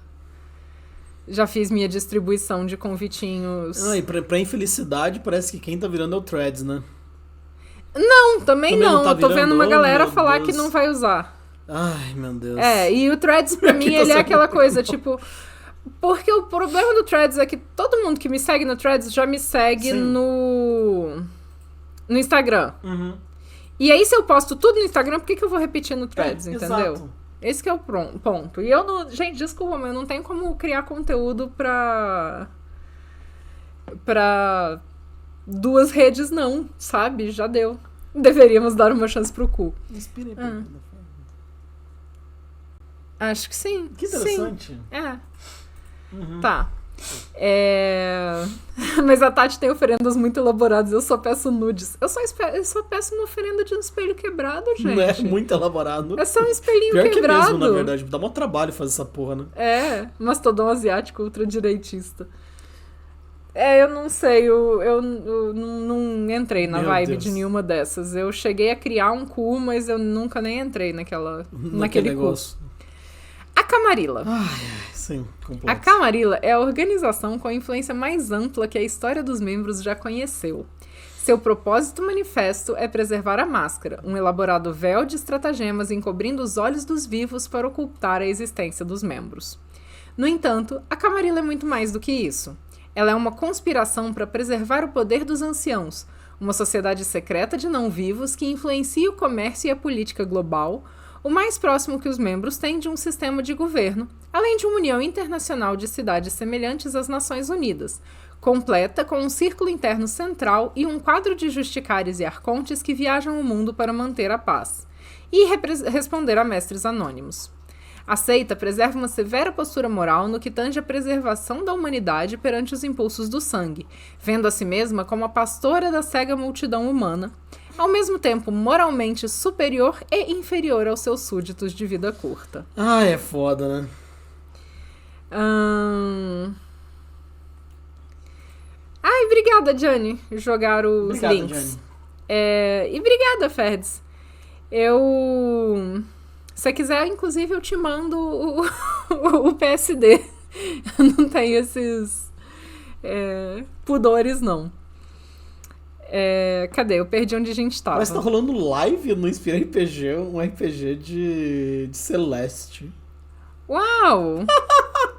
Speaker 1: fiz minha distribuição de convitinhos.
Speaker 2: E pra infelicidade, parece que quem tá virando é o Threads, né?
Speaker 1: Não, também não.
Speaker 2: Tá
Speaker 1: Tô vendo uma galera falar
Speaker 2: Deus.
Speaker 1: que não vai usar.
Speaker 2: Ai, meu Deus.
Speaker 1: E o Threads, pra mim, ele é aquela coisa, tipo... Porque o problema do Threads é que todo mundo que me segue no Threads já me segue no Instagram.
Speaker 2: Uhum.
Speaker 1: E aí, se eu posto tudo no Instagram, por que eu vou repetir no Threads, entendeu?
Speaker 2: Exato.
Speaker 1: Esse que é o ponto. E eu não... Gente, desculpa, mas eu não tenho como criar conteúdo pra 2 redes, não, sabe? Já deu. Deveríamos dar uma chance pro cu.
Speaker 2: Inspira aí,
Speaker 1: Acho que sim.
Speaker 2: Que interessante.
Speaker 1: Sim.
Speaker 2: Uhum.
Speaker 1: Tá. Mas a Tati tem oferendas muito elaboradas. Eu só peço nudes. Eu só peço uma oferenda de um espelho quebrado, gente.
Speaker 2: Não é muito elaborado.
Speaker 1: É só um espelhinho
Speaker 2: Pior
Speaker 1: quebrado.
Speaker 2: Que é mesmo, na verdade. Dá mó trabalho fazer essa porra, né?
Speaker 1: Mastodon asiático ultradireitista. Eu não sei. Eu não entrei na vibe de nenhuma dessas. Eu cheguei a criar um cu, mas eu nunca nem entrei naquele
Speaker 2: negócio.
Speaker 1: cu. A Camarilla.
Speaker 2: Sim, complexo.
Speaker 1: A Camarilla é a organização com a influência mais ampla que a história dos membros já conheceu. Seu propósito manifesto é preservar a máscara, um elaborado véu de estratagemas encobrindo os olhos dos vivos para ocultar a existência dos membros. No entanto, a Camarilla é muito mais do que isso. Ela é uma conspiração para preservar o poder dos anciãos, uma sociedade secreta de não-vivos que influencia o comércio e a política global, o mais próximo que os membros têm de um sistema de governo, além de uma união internacional de cidades semelhantes às Nações Unidas, completa com um círculo interno central e um quadro de justicares e arcontes que viajam o mundo para manter a paz, e responder a mestres anônimos. A seita preserva uma severa postura moral no que tange a preservação da humanidade perante os impulsos do sangue, vendo a si mesma como a pastora da cega multidão humana, ao mesmo tempo moralmente superior e inferior aos seus súditos de vida curta.
Speaker 2: É foda, né?
Speaker 1: Obrigada, Gianni, jogar os
Speaker 2: Obrigado,
Speaker 1: links.
Speaker 2: Gianni.
Speaker 1: E obrigada, Ferds. Se você quiser, inclusive, eu te mando o PSD. Eu não tenho esses pudores, não. Cadê? Eu perdi onde a gente tava.
Speaker 2: Mas tá rolando live no Inspira RPG, um RPG de Celeste.
Speaker 1: Uau!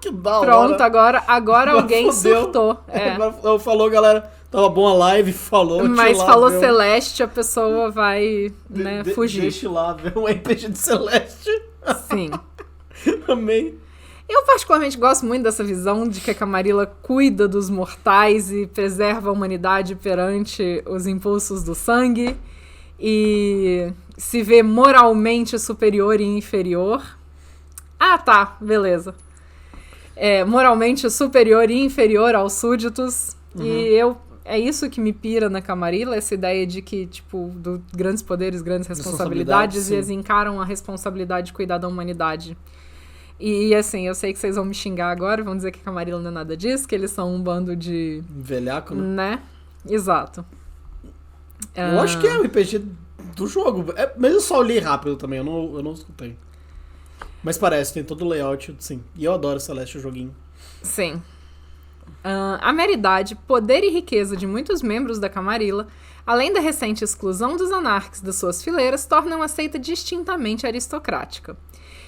Speaker 2: Que da hora.
Speaker 1: Pronto, agora alguém
Speaker 2: fodeu.
Speaker 1: surtou. É.
Speaker 2: Agora falou, galera. Tava bom a live, falou.
Speaker 1: Mas falou Celeste, a pessoa vai, né, fugir.
Speaker 2: Deixa lá ver um RPG de Celeste.
Speaker 1: Sim.
Speaker 2: Amei.
Speaker 1: Eu particularmente gosto muito dessa visão de que a Camarilla cuida dos mortais e preserva a humanidade perante os impulsos do sangue e se vê moralmente superior e inferior. Ah, tá, beleza. Moralmente superior e inferior aos súditos. E é isso que me pira na Camarilla, essa ideia de que, tipo, do grandes poderes, grandes responsabilidades, e eles encaram a responsabilidade de cuidar da humanidade. E assim, eu sei que vocês vão me xingar agora, vão dizer que a Camarilla não é nada disso, que eles são um bando de...
Speaker 2: velhaco,
Speaker 1: né? Exato.
Speaker 2: Eu acho que é o RPG do jogo. Mas eu só li rápido também, eu não escutei. Mas parece, tem todo o layout, sim. E eu adoro Celeste, o joguinho.
Speaker 1: Sim. A meridade, poder e riqueza de muitos membros da Camarilla, além da recente exclusão dos anarques das suas fileiras, tornam a seita distintamente aristocrática.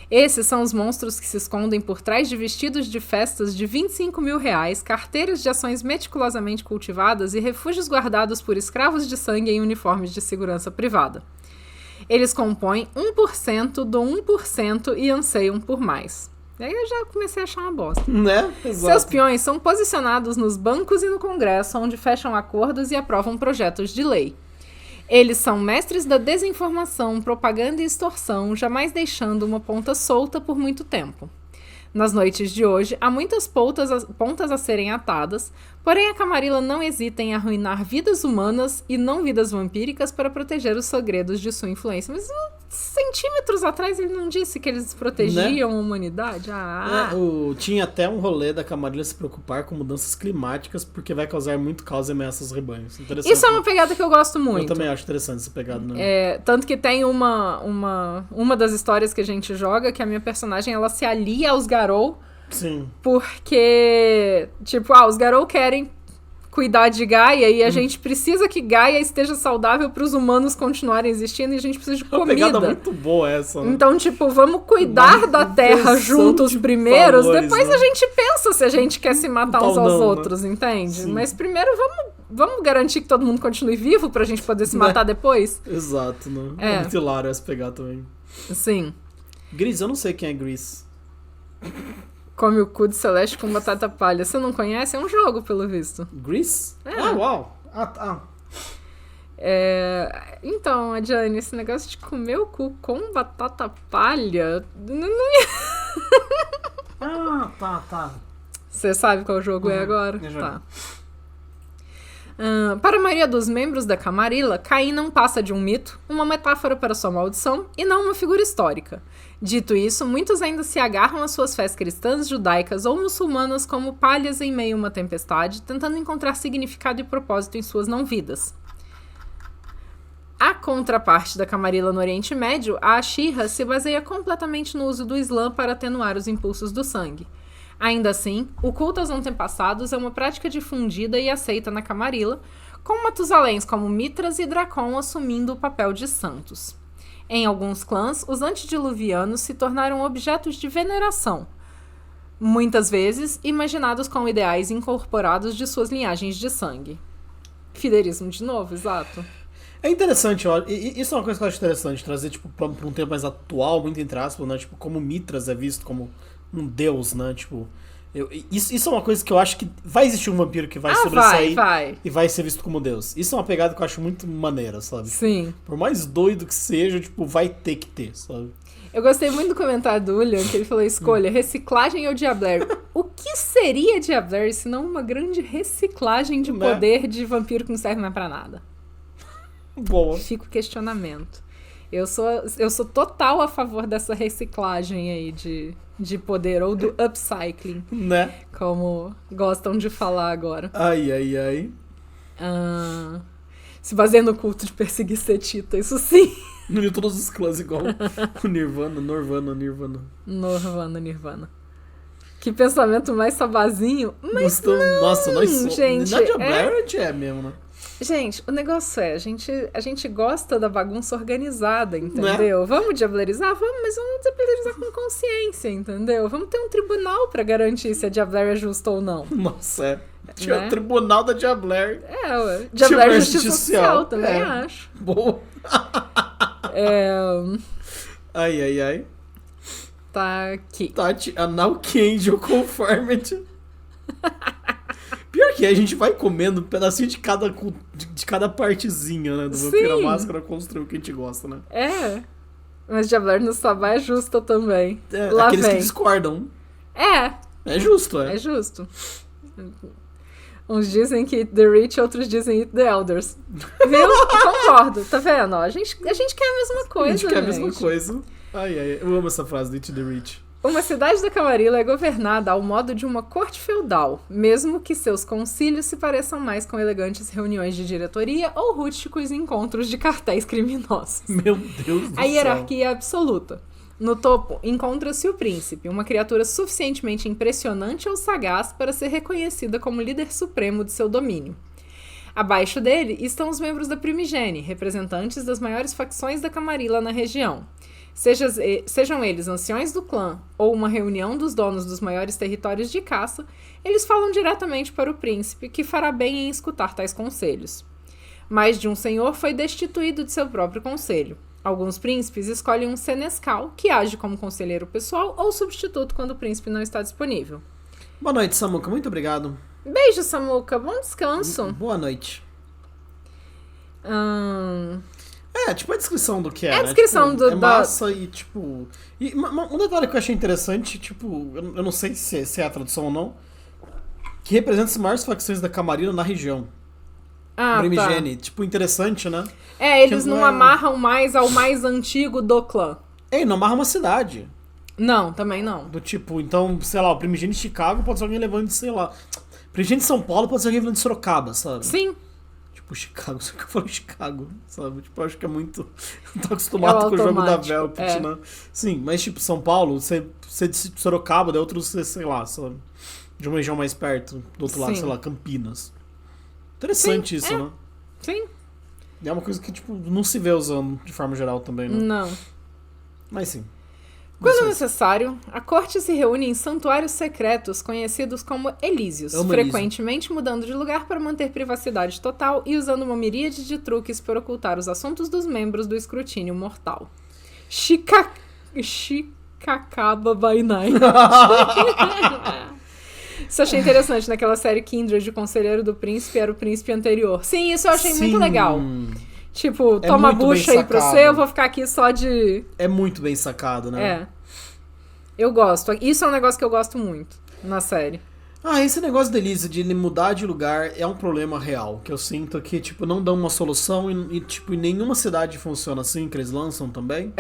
Speaker 1: Esses são os monstros que se escondem por trás de vestidos de festas de 25 mil reais, carteiras de ações meticulosamente cultivadas e refúgios guardados por escravos de sangue em uniformes de segurança privada. Eles compõem 1% do 1% e anseiam por mais. E aí eu já comecei a achar uma bosta.
Speaker 2: Né? Exato.
Speaker 1: Seus peões são posicionados nos bancos e no Congresso, onde fecham acordos e aprovam projetos de lei. Eles são mestres da desinformação, propaganda e extorsão, jamais deixando uma ponta solta por muito tempo. Nas noites de hoje, há muitas pontas a serem atadas, porém a Camarilla não hesita em arruinar vidas humanas e não vidas vampíricas para proteger os segredos de sua influência. Mas centímetros atrás ele não disse que eles protegiam, né, a humanidade?
Speaker 2: Tinha até um rolê da Camarilla se preocupar com mudanças climáticas porque vai causar muito caos e ameaças aos rebanhos.
Speaker 1: Isso é uma pegada que eu gosto muito.
Speaker 2: Eu também acho interessante essa pegada, né?
Speaker 1: Tanto que tem uma das histórias que a gente joga que a minha personagem ela se alia aos Garou.
Speaker 2: Sim.
Speaker 1: Porque, tipo, os Garou querem cuidar de Gaia e a gente precisa que Gaia esteja saudável para os humanos continuarem existindo e a gente precisa de comida.
Speaker 2: É uma pegada muito boa essa, né?
Speaker 1: Então, tipo, vamos cuidar da Terra juntos primeiros, valores, depois, né, a gente pensa se a gente quer se matar uns aos outros, né? Entende? Sim. Mas primeiro vamos garantir que todo mundo continue vivo pra gente poder se matar depois?
Speaker 2: Exato, né? É muito hilário essa pegada também.
Speaker 1: Sim.
Speaker 2: Gris, eu não sei quem é Gris.
Speaker 1: Come o cu de Celeste com batata palha. Você não conhece? É um jogo, pelo visto.
Speaker 2: Gris? Ah, uau!
Speaker 1: Então, Adjane, esse negócio de comer o cu com batata palha... Não ia...
Speaker 2: Tá.
Speaker 1: Você sabe qual jogo é agora? Tá. Para a maioria dos membros da Camarilla, Caim não passa de um mito, uma metáfora para sua maldição e não uma figura histórica. Dito isso, muitos ainda se agarram às suas fés cristãs, judaicas ou muçulmanas como palhas em meio a uma tempestade, tentando encontrar significado e propósito em suas não-vidas. A contraparte da Camarilla no Oriente Médio, a Ashira, se baseia completamente no uso do Islã para atenuar os impulsos do sangue. Ainda assim, o culto aos antepassados é uma prática difundida e aceita na Camarilla, com Matusaléns como Mitras e Dracon assumindo o papel de santos. Em alguns clãs, os antediluvianos se tornaram objetos de veneração, muitas vezes imaginados com ideais incorporados de suas linhagens de sangue. Fidelismo de novo, exato.
Speaker 2: É interessante, ó, isso é uma coisa que eu acho interessante, trazer tipo, pra um tempo mais atual, muito entre aspas, né? Tipo, como Mitras é visto como um deus, né? Tipo, isso é uma coisa que eu acho que vai existir um vampiro que vai sobressair e vai ser visto como deus. Isso é uma pegada que eu acho muito maneira, sabe?
Speaker 1: Sim.
Speaker 2: Por mais doido que seja, tipo, vai ter que ter, sabe?
Speaker 1: Eu gostei muito do comentário do William, que ele falou, escolha, reciclagem ou Diabler. O que seria Diabler se não uma grande reciclagem de poder de vampiro que não serve mais pra nada?
Speaker 2: Boa.
Speaker 1: Fica o questionamento. Eu sou total a favor dessa reciclagem aí de poder, ou do upcycling,
Speaker 2: né?
Speaker 1: Como gostam de falar agora.
Speaker 2: Ai.
Speaker 1: Se baseia no culto de perseguir Setita, isso sim.
Speaker 2: Uniu todos os clãs igual o Nirvana.
Speaker 1: Que pensamento mais sabazinho. Mas não,
Speaker 2: nossa, nós somos...
Speaker 1: gente.
Speaker 2: Nadia Barrett é mesmo, né?
Speaker 1: Gente, o negócio é, a gente gosta da bagunça organizada, entendeu? Vamos diablerizar? Vamos, mas vamos diablerizar com consciência, entendeu? Vamos ter um tribunal pra garantir se a Diabler é justa ou não.
Speaker 2: Nossa, é. Tinha o tribunal da Diabler.
Speaker 1: Ué. Diabler Justiça Social, também acho.
Speaker 2: Boa. Ai.
Speaker 1: Tá aqui.
Speaker 2: Tati, Anal Angel Conformity. Pior que a gente vai comendo um pedacinho de cada partezinha, né? Do Vampira Máscara construir o que a gente gosta, né?
Speaker 1: Mas Diabler no Sabá é justa também. Lá
Speaker 2: aqueles
Speaker 1: vem.
Speaker 2: que discordam.
Speaker 1: É
Speaker 2: justo,
Speaker 1: É justo. Uns dizem que Eat the Rich, outros dizem Eat the Elders. Viu? Concordo, tá vendo? A gente quer a mesma coisa,
Speaker 2: A gente quer a mesma coisa. Ai, eu amo essa frase do Eat the Rich.
Speaker 1: Uma cidade da Camarilla é governada ao modo de uma corte feudal, mesmo que seus concílios se pareçam mais com elegantes reuniões de diretoria ou rústicos encontros de cartéis criminosos.
Speaker 2: Meu Deus do céu.
Speaker 1: A hierarquia é absoluta. No topo, encontra-se o príncipe, uma criatura suficientemente impressionante ou sagaz para ser reconhecida como líder supremo de seu domínio. Abaixo dele estão os membros da Primigene, representantes das maiores facções da Camarilla na região. Sejam eles anciões do clã ou uma reunião dos donos dos maiores territórios de caça, eles falam diretamente para o príncipe, que fará bem em escutar tais conselhos. Mais de um senhor foi destituído de seu próprio conselho. Alguns príncipes escolhem um senescal, que age como conselheiro pessoal ou substituto quando o príncipe não está disponível.
Speaker 2: Boa noite, Samuca. Muito obrigado.
Speaker 1: Beijo, Samuca. Bom descanso.
Speaker 2: Boa noite. Tipo a descrição do que é,
Speaker 1: a descrição
Speaker 2: tipo,
Speaker 1: do...
Speaker 2: É massa e, tipo... E um detalhe que eu achei interessante, tipo... Eu não sei se é a tradução ou não. Que representa as maiores facções da Camarilla na região. Primigene. Tá. Tipo, interessante, né?
Speaker 1: Eles não amarram mais ao mais antigo do clã.
Speaker 2: Não amarra uma cidade.
Speaker 1: Não, também não.
Speaker 2: Do tipo, então, sei lá, o Primigene de Chicago pode ser alguém levando de, sei lá... Primigene de São Paulo pode ser alguém levando de Sorocaba, sabe?
Speaker 1: Sim.
Speaker 2: Tipo, Chicago, só que eu falo Chicago, sabe? Tipo, eu acho que é muito... Eu tô acostumado com o jogo da Velpet, né? Sim, mas tipo, São Paulo, você de Sorocaba, daí outros, sei lá, sabe? De uma região mais perto, do outro lado, sei lá, Campinas. Interessante isso, né?
Speaker 1: Sim.
Speaker 2: É uma coisa que, tipo, não se vê usando de forma geral também, né?
Speaker 1: Não.
Speaker 2: Mas sim.
Speaker 1: Quando necessário, a corte se reúne em santuários secretos conhecidos como Elísios, frequentemente mudando de lugar para manter privacidade total e usando uma miríade de truques para ocultar os assuntos dos membros do escrutínio mortal. Chicacaba by Night. Isso eu achei interessante, naquela série Kindred, o conselheiro do príncipe era o príncipe anterior. Sim, isso eu achei muito legal. Tipo, toma a bucha aí pra você, eu vou ficar aqui só de...
Speaker 2: É muito bem sacado, né?
Speaker 1: Eu gosto. Isso é um negócio que eu gosto muito na série.
Speaker 2: Esse negócio da Elise de ele mudar de lugar é um problema real. Que eu sinto que, tipo, não dão uma solução e tipo, em nenhuma cidade funciona assim, que eles lançam também.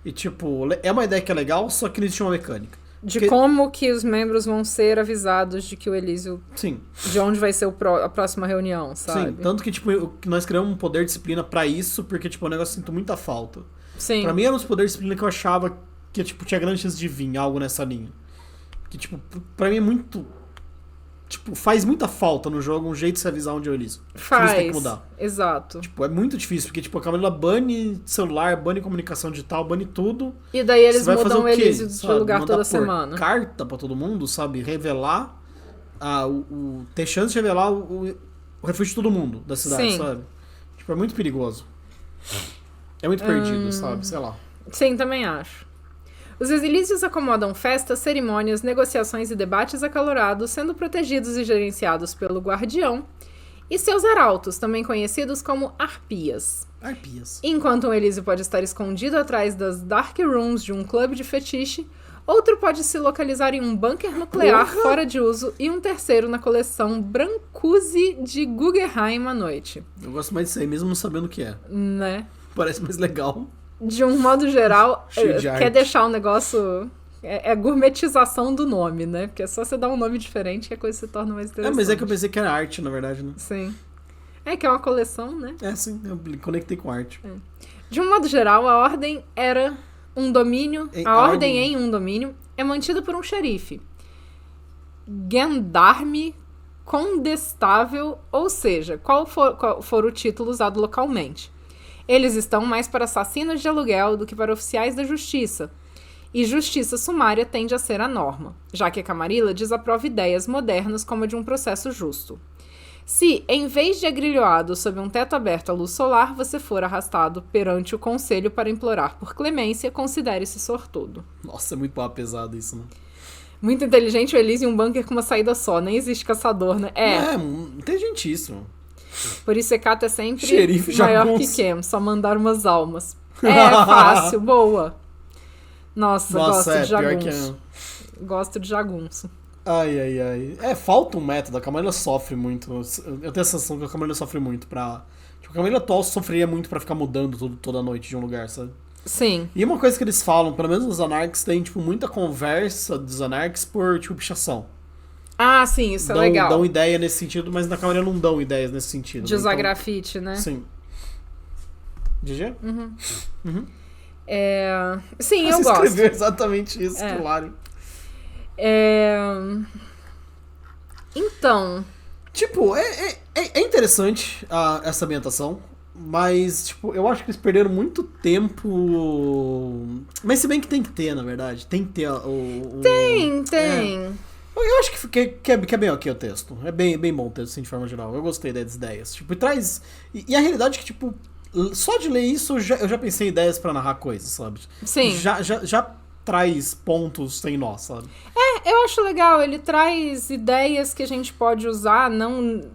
Speaker 2: E, tipo, é uma ideia que é legal, só que não existe uma mecânica.
Speaker 1: Como que os membros vão ser avisados de que o Elísio...
Speaker 2: Sim.
Speaker 1: De onde vai ser a próxima reunião, sabe?
Speaker 2: Sim, tanto que, tipo, nós criamos um poder de disciplina pra isso, porque, tipo, é um negócio que eu sinto muita falta.
Speaker 1: Sim.
Speaker 2: Pra mim era um poder de disciplina que eu achava que, tipo, tinha grande chance de vir algo nessa linha. Que, tipo, pra mim é muito... Tipo, faz muita falta no jogo um jeito de se avisar onde é o Elísio.
Speaker 1: Faz,
Speaker 2: tem que mudar.
Speaker 1: Exato.
Speaker 2: Tipo, é muito difícil, porque, tipo, a Camarilla bane celular, bane comunicação digital, bane tudo.
Speaker 1: E daí eles mudam o Elísio de lugar toda semana.
Speaker 2: Carta pra todo mundo, sabe? Revelar, ter chance de revelar o refúgio de todo mundo da cidade,
Speaker 1: Sim.
Speaker 2: sabe? Tipo, é muito perigoso. É muito perdido, sabe? Sei lá.
Speaker 1: Sim, também acho. Os Elísios acomodam festas, cerimônias, negociações e debates acalorados, sendo protegidos e gerenciados pelo Guardião e seus arautos, também conhecidos como arpias. Enquanto um Elísio pode estar escondido atrás das Dark Rooms de um clube de fetiche, outro pode se localizar em um bunker nuclear fora de uso e um terceiro na coleção Brancusi de Guggenheim à noite.
Speaker 2: Eu gosto mais disso aí, mesmo não sabendo o que é.
Speaker 1: Né?
Speaker 2: Parece mais legal.
Speaker 1: De um modo geral, quer deixar o negócio... É gourmetização do nome, né? Porque é só você dar um nome diferente que a coisa se torna mais interessante.
Speaker 2: Mas é que eu pensei que era arte, na verdade, né?
Speaker 1: Sim. É que é uma coleção, né?
Speaker 2: Sim, eu conectei com arte.
Speaker 1: De um modo geral, a ordem era um domínio... A ordem em um domínio é mantida por um xerife. Gendarme condestável, ou seja, qual for o título usado localmente. Eles estão mais para assassinos de aluguel do que para oficiais da justiça. E justiça sumária tende a ser a norma, já que a Camarilla desaprova ideias modernas como a de um processo justo. Se, em vez de agrilhoado sob um teto aberto à luz solar, você for arrastado perante o conselho para implorar por clemência, considere-se sortudo.
Speaker 2: Nossa, é muito pau pesado isso, né?
Speaker 1: Muito inteligente o Elise em um bunker com uma saída só. Nem existe caçador, né?
Speaker 2: Inteligentíssimo.
Speaker 1: Por isso Hecato é sempre
Speaker 2: Xerife
Speaker 1: maior
Speaker 2: jagunço.
Speaker 1: que Kem. Só mandar umas almas. Fácil, boa. Nossa, gosto de jagunço. Gosto de jagunço.
Speaker 2: Ai. Falta um método. A Camarilla sofre muito. Eu tenho a sensação que a Camarilla sofre muito pra... Tipo, a Camarilla atual sofreria muito pra ficar mudando toda noite de um lugar, sabe?
Speaker 1: Sim.
Speaker 2: E uma coisa que eles falam, pelo menos nos Anarchs, tem, tipo, muita conversa dos Anarchs por, tipo, pichação.
Speaker 1: Ah, sim, isso é legal.
Speaker 2: Dão ideia nesse sentido, mas na Camarilla não dão ideias nesse sentido.
Speaker 1: De usar grafite, né?
Speaker 2: Sim. GG?
Speaker 1: Sim, eu
Speaker 2: Você
Speaker 1: gosto.
Speaker 2: escreveu exatamente isso, claro.
Speaker 1: Então...
Speaker 2: Tipo, é interessante essa ambientação, mas, tipo, eu acho que eles perderam muito tempo... Mas se bem que tem que ter, na verdade. Tem que ter
Speaker 1: Tem.
Speaker 2: Eu acho que é bem ok o texto. É bem bom o texto, assim, de forma geral. Eu gostei das ideias. Tipo, e traz... E a realidade é que, tipo, só de ler isso eu já pensei em ideias pra narrar coisas, sabe?
Speaker 1: Sim.
Speaker 2: Já traz pontos sem nó, sabe?
Speaker 1: Eu acho legal. Ele traz ideias que a gente pode usar,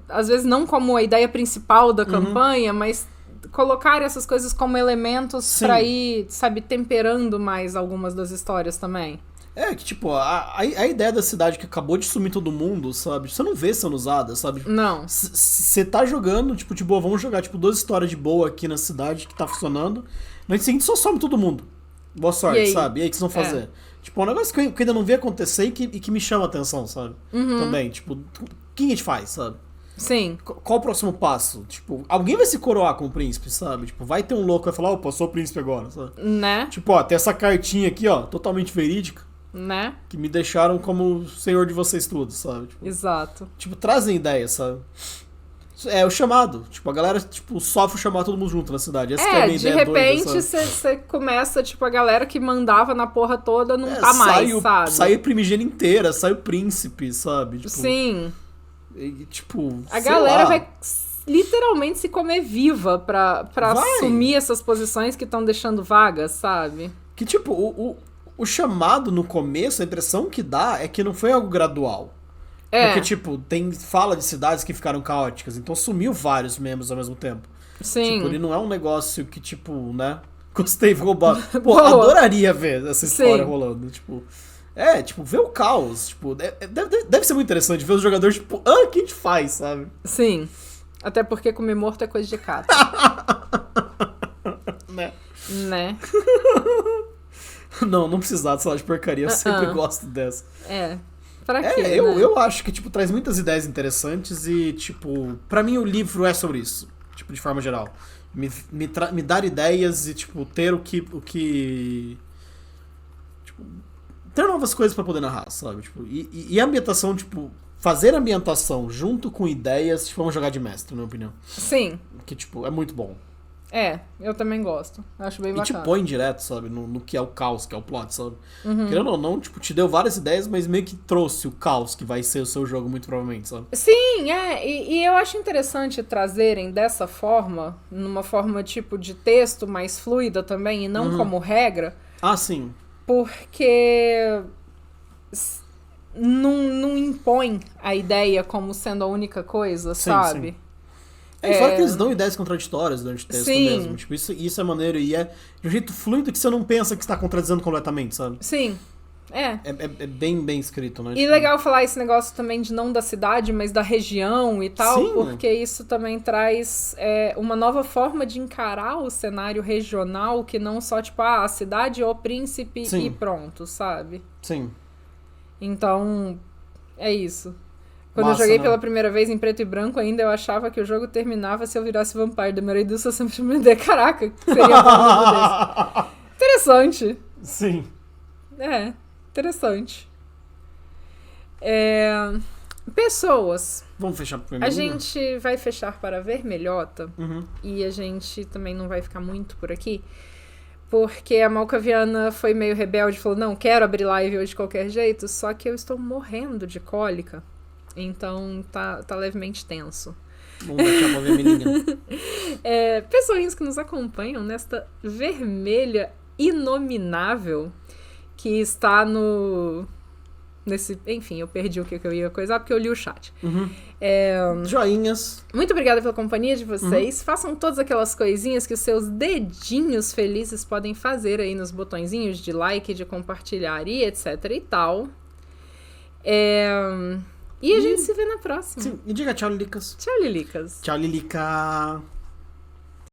Speaker 1: às vezes não como a ideia principal da campanha, mas colocar essas coisas como elementos pra ir, sabe, temperando mais algumas das histórias também.
Speaker 2: Que, tipo, a ideia da cidade que acabou de sumir todo mundo, sabe? Você não vê sendo usada, sabe?
Speaker 1: Não.
Speaker 2: Você tá jogando, tipo, de boa, vamos jogar, tipo, 2 histórias de boa aqui na cidade que tá funcionando. No dia seguinte só some todo mundo. Boa sorte, sabe? E aí, o que vocês vão fazer? Tipo, é um negócio que eu ainda não vi acontecer e que me chama a atenção, sabe? Também, tipo, o que a gente faz, sabe?
Speaker 1: Sim.
Speaker 2: Qual o próximo passo? Tipo, alguém vai se coroar com o príncipe, sabe? Tipo, vai ter um louco que vai falar, sou o príncipe agora, sabe?
Speaker 1: Né?
Speaker 2: Tipo, tem essa cartinha aqui, totalmente verídica.
Speaker 1: Né?
Speaker 2: Que me deixaram como senhor de vocês todos, sabe? Tipo,
Speaker 1: exato.
Speaker 2: Tipo, trazem ideias, sabe? É o chamado. Tipo, a galera, tipo, sofre chamar todo mundo junto na cidade. Essa que é a minha
Speaker 1: de
Speaker 2: ideia
Speaker 1: repente
Speaker 2: doida,
Speaker 1: você começa, tipo, a galera que mandava na porra toda não tá mais, sabe?
Speaker 2: Sai a primigênia inteira, sai o príncipe, sabe? Tipo,
Speaker 1: sim.
Speaker 2: E, tipo,
Speaker 1: a galera vai literalmente se comer viva pra assumir essas posições que estão deixando vagas, sabe?
Speaker 2: Que, tipo, o chamado no começo, a impressão que dá é que não foi algo gradual. Porque, tipo, fala de cidades que ficaram caóticas, então sumiu vários membros ao mesmo tempo.
Speaker 1: Sim.
Speaker 2: Tipo, ele não é um negócio que, tipo, né? Gostei, roubado. Pô, adoraria ver essa história rolando. Tipo, tipo, ver o caos. Tipo, deve ser muito interessante ver os jogadores, tipo, o que a gente faz, sabe?
Speaker 1: Sim. Até porque comer morto é coisa de Hecato. Né?
Speaker 2: Não precisava de de porcaria, eu sempre gosto dessa.
Speaker 1: Pra quê,
Speaker 2: eu acho que, tipo, traz muitas ideias interessantes e, tipo, pra mim o livro é sobre isso, tipo, de forma geral. Me dar ideias e, tipo, ter o que tipo, ter novas coisas pra poder narrar, sabe? Tipo, e a ambientação, tipo, fazer ambientação junto com ideias, tipo, vamos jogar de mestre, na minha opinião.
Speaker 1: Sim.
Speaker 2: Que, tipo, é muito bom.
Speaker 1: Eu também gosto. Acho bem bacana.
Speaker 2: E te põe direto, sabe? No que é o caos, que é o plot, sabe? Querendo ou não, tipo, te deu várias ideias, mas meio que trouxe o caos que vai ser o seu jogo, muito provavelmente, sabe?
Speaker 1: Sim, e eu acho interessante trazerem dessa forma, numa forma, tipo, de texto mais fluida também, e não como regra.
Speaker 2: Ah, sim.
Speaker 1: Porque não impõe a ideia como sendo a única coisa, sabe?
Speaker 2: Sim. E fora que eles dão ideias contraditórias durante o texto mesmo. Tipo, isso é maneiro e é de um jeito fluido que você não pensa que está contradizendo completamente, sabe?
Speaker 1: Sim. É
Speaker 2: bem escrito, né?
Speaker 1: E legal falar esse negócio também de não da cidade, mas da região e tal,
Speaker 2: Sim,
Speaker 1: porque isso também traz uma nova forma de encarar o cenário regional, que não só, tipo, a cidade, o príncipe e pronto, sabe?
Speaker 2: Sim.
Speaker 1: Então, é isso. Quando eu joguei pela primeira vez em preto e branco ainda, eu achava que o jogo terminava se eu virasse vampiro. Demorei 2 semanas pra me entender. Caraca, que seria um jogo desse. Interessante.
Speaker 2: Sim.
Speaker 1: Interessante. Pessoas.
Speaker 2: Vamos fechar para
Speaker 1: A gente vai fechar para a Vermelhota. E a gente também não vai ficar muito por aqui. Porque a Malcaviana foi meio rebelde e falou, não, quero abrir live hoje de qualquer jeito. Só que eu estou morrendo de cólica. Então tá levemente tenso.
Speaker 2: Vamos daqui a pouco ver a menininha.
Speaker 1: Pessoinhos que nos acompanham nesta vermelha inominável que está enfim, eu perdi o que eu ia coisar porque eu li o chat.
Speaker 2: Joinhas.
Speaker 1: Muito obrigada pela companhia de vocês. Façam todas aquelas coisinhas que os seus dedinhos felizes podem fazer aí nos botõezinhos de like, de compartilhar e etc e tal. E a gente se vê na próxima.
Speaker 2: Sim, e diga tchau, Lilicas.
Speaker 1: Tchau, Lilicas.
Speaker 2: Tchau, Lilica.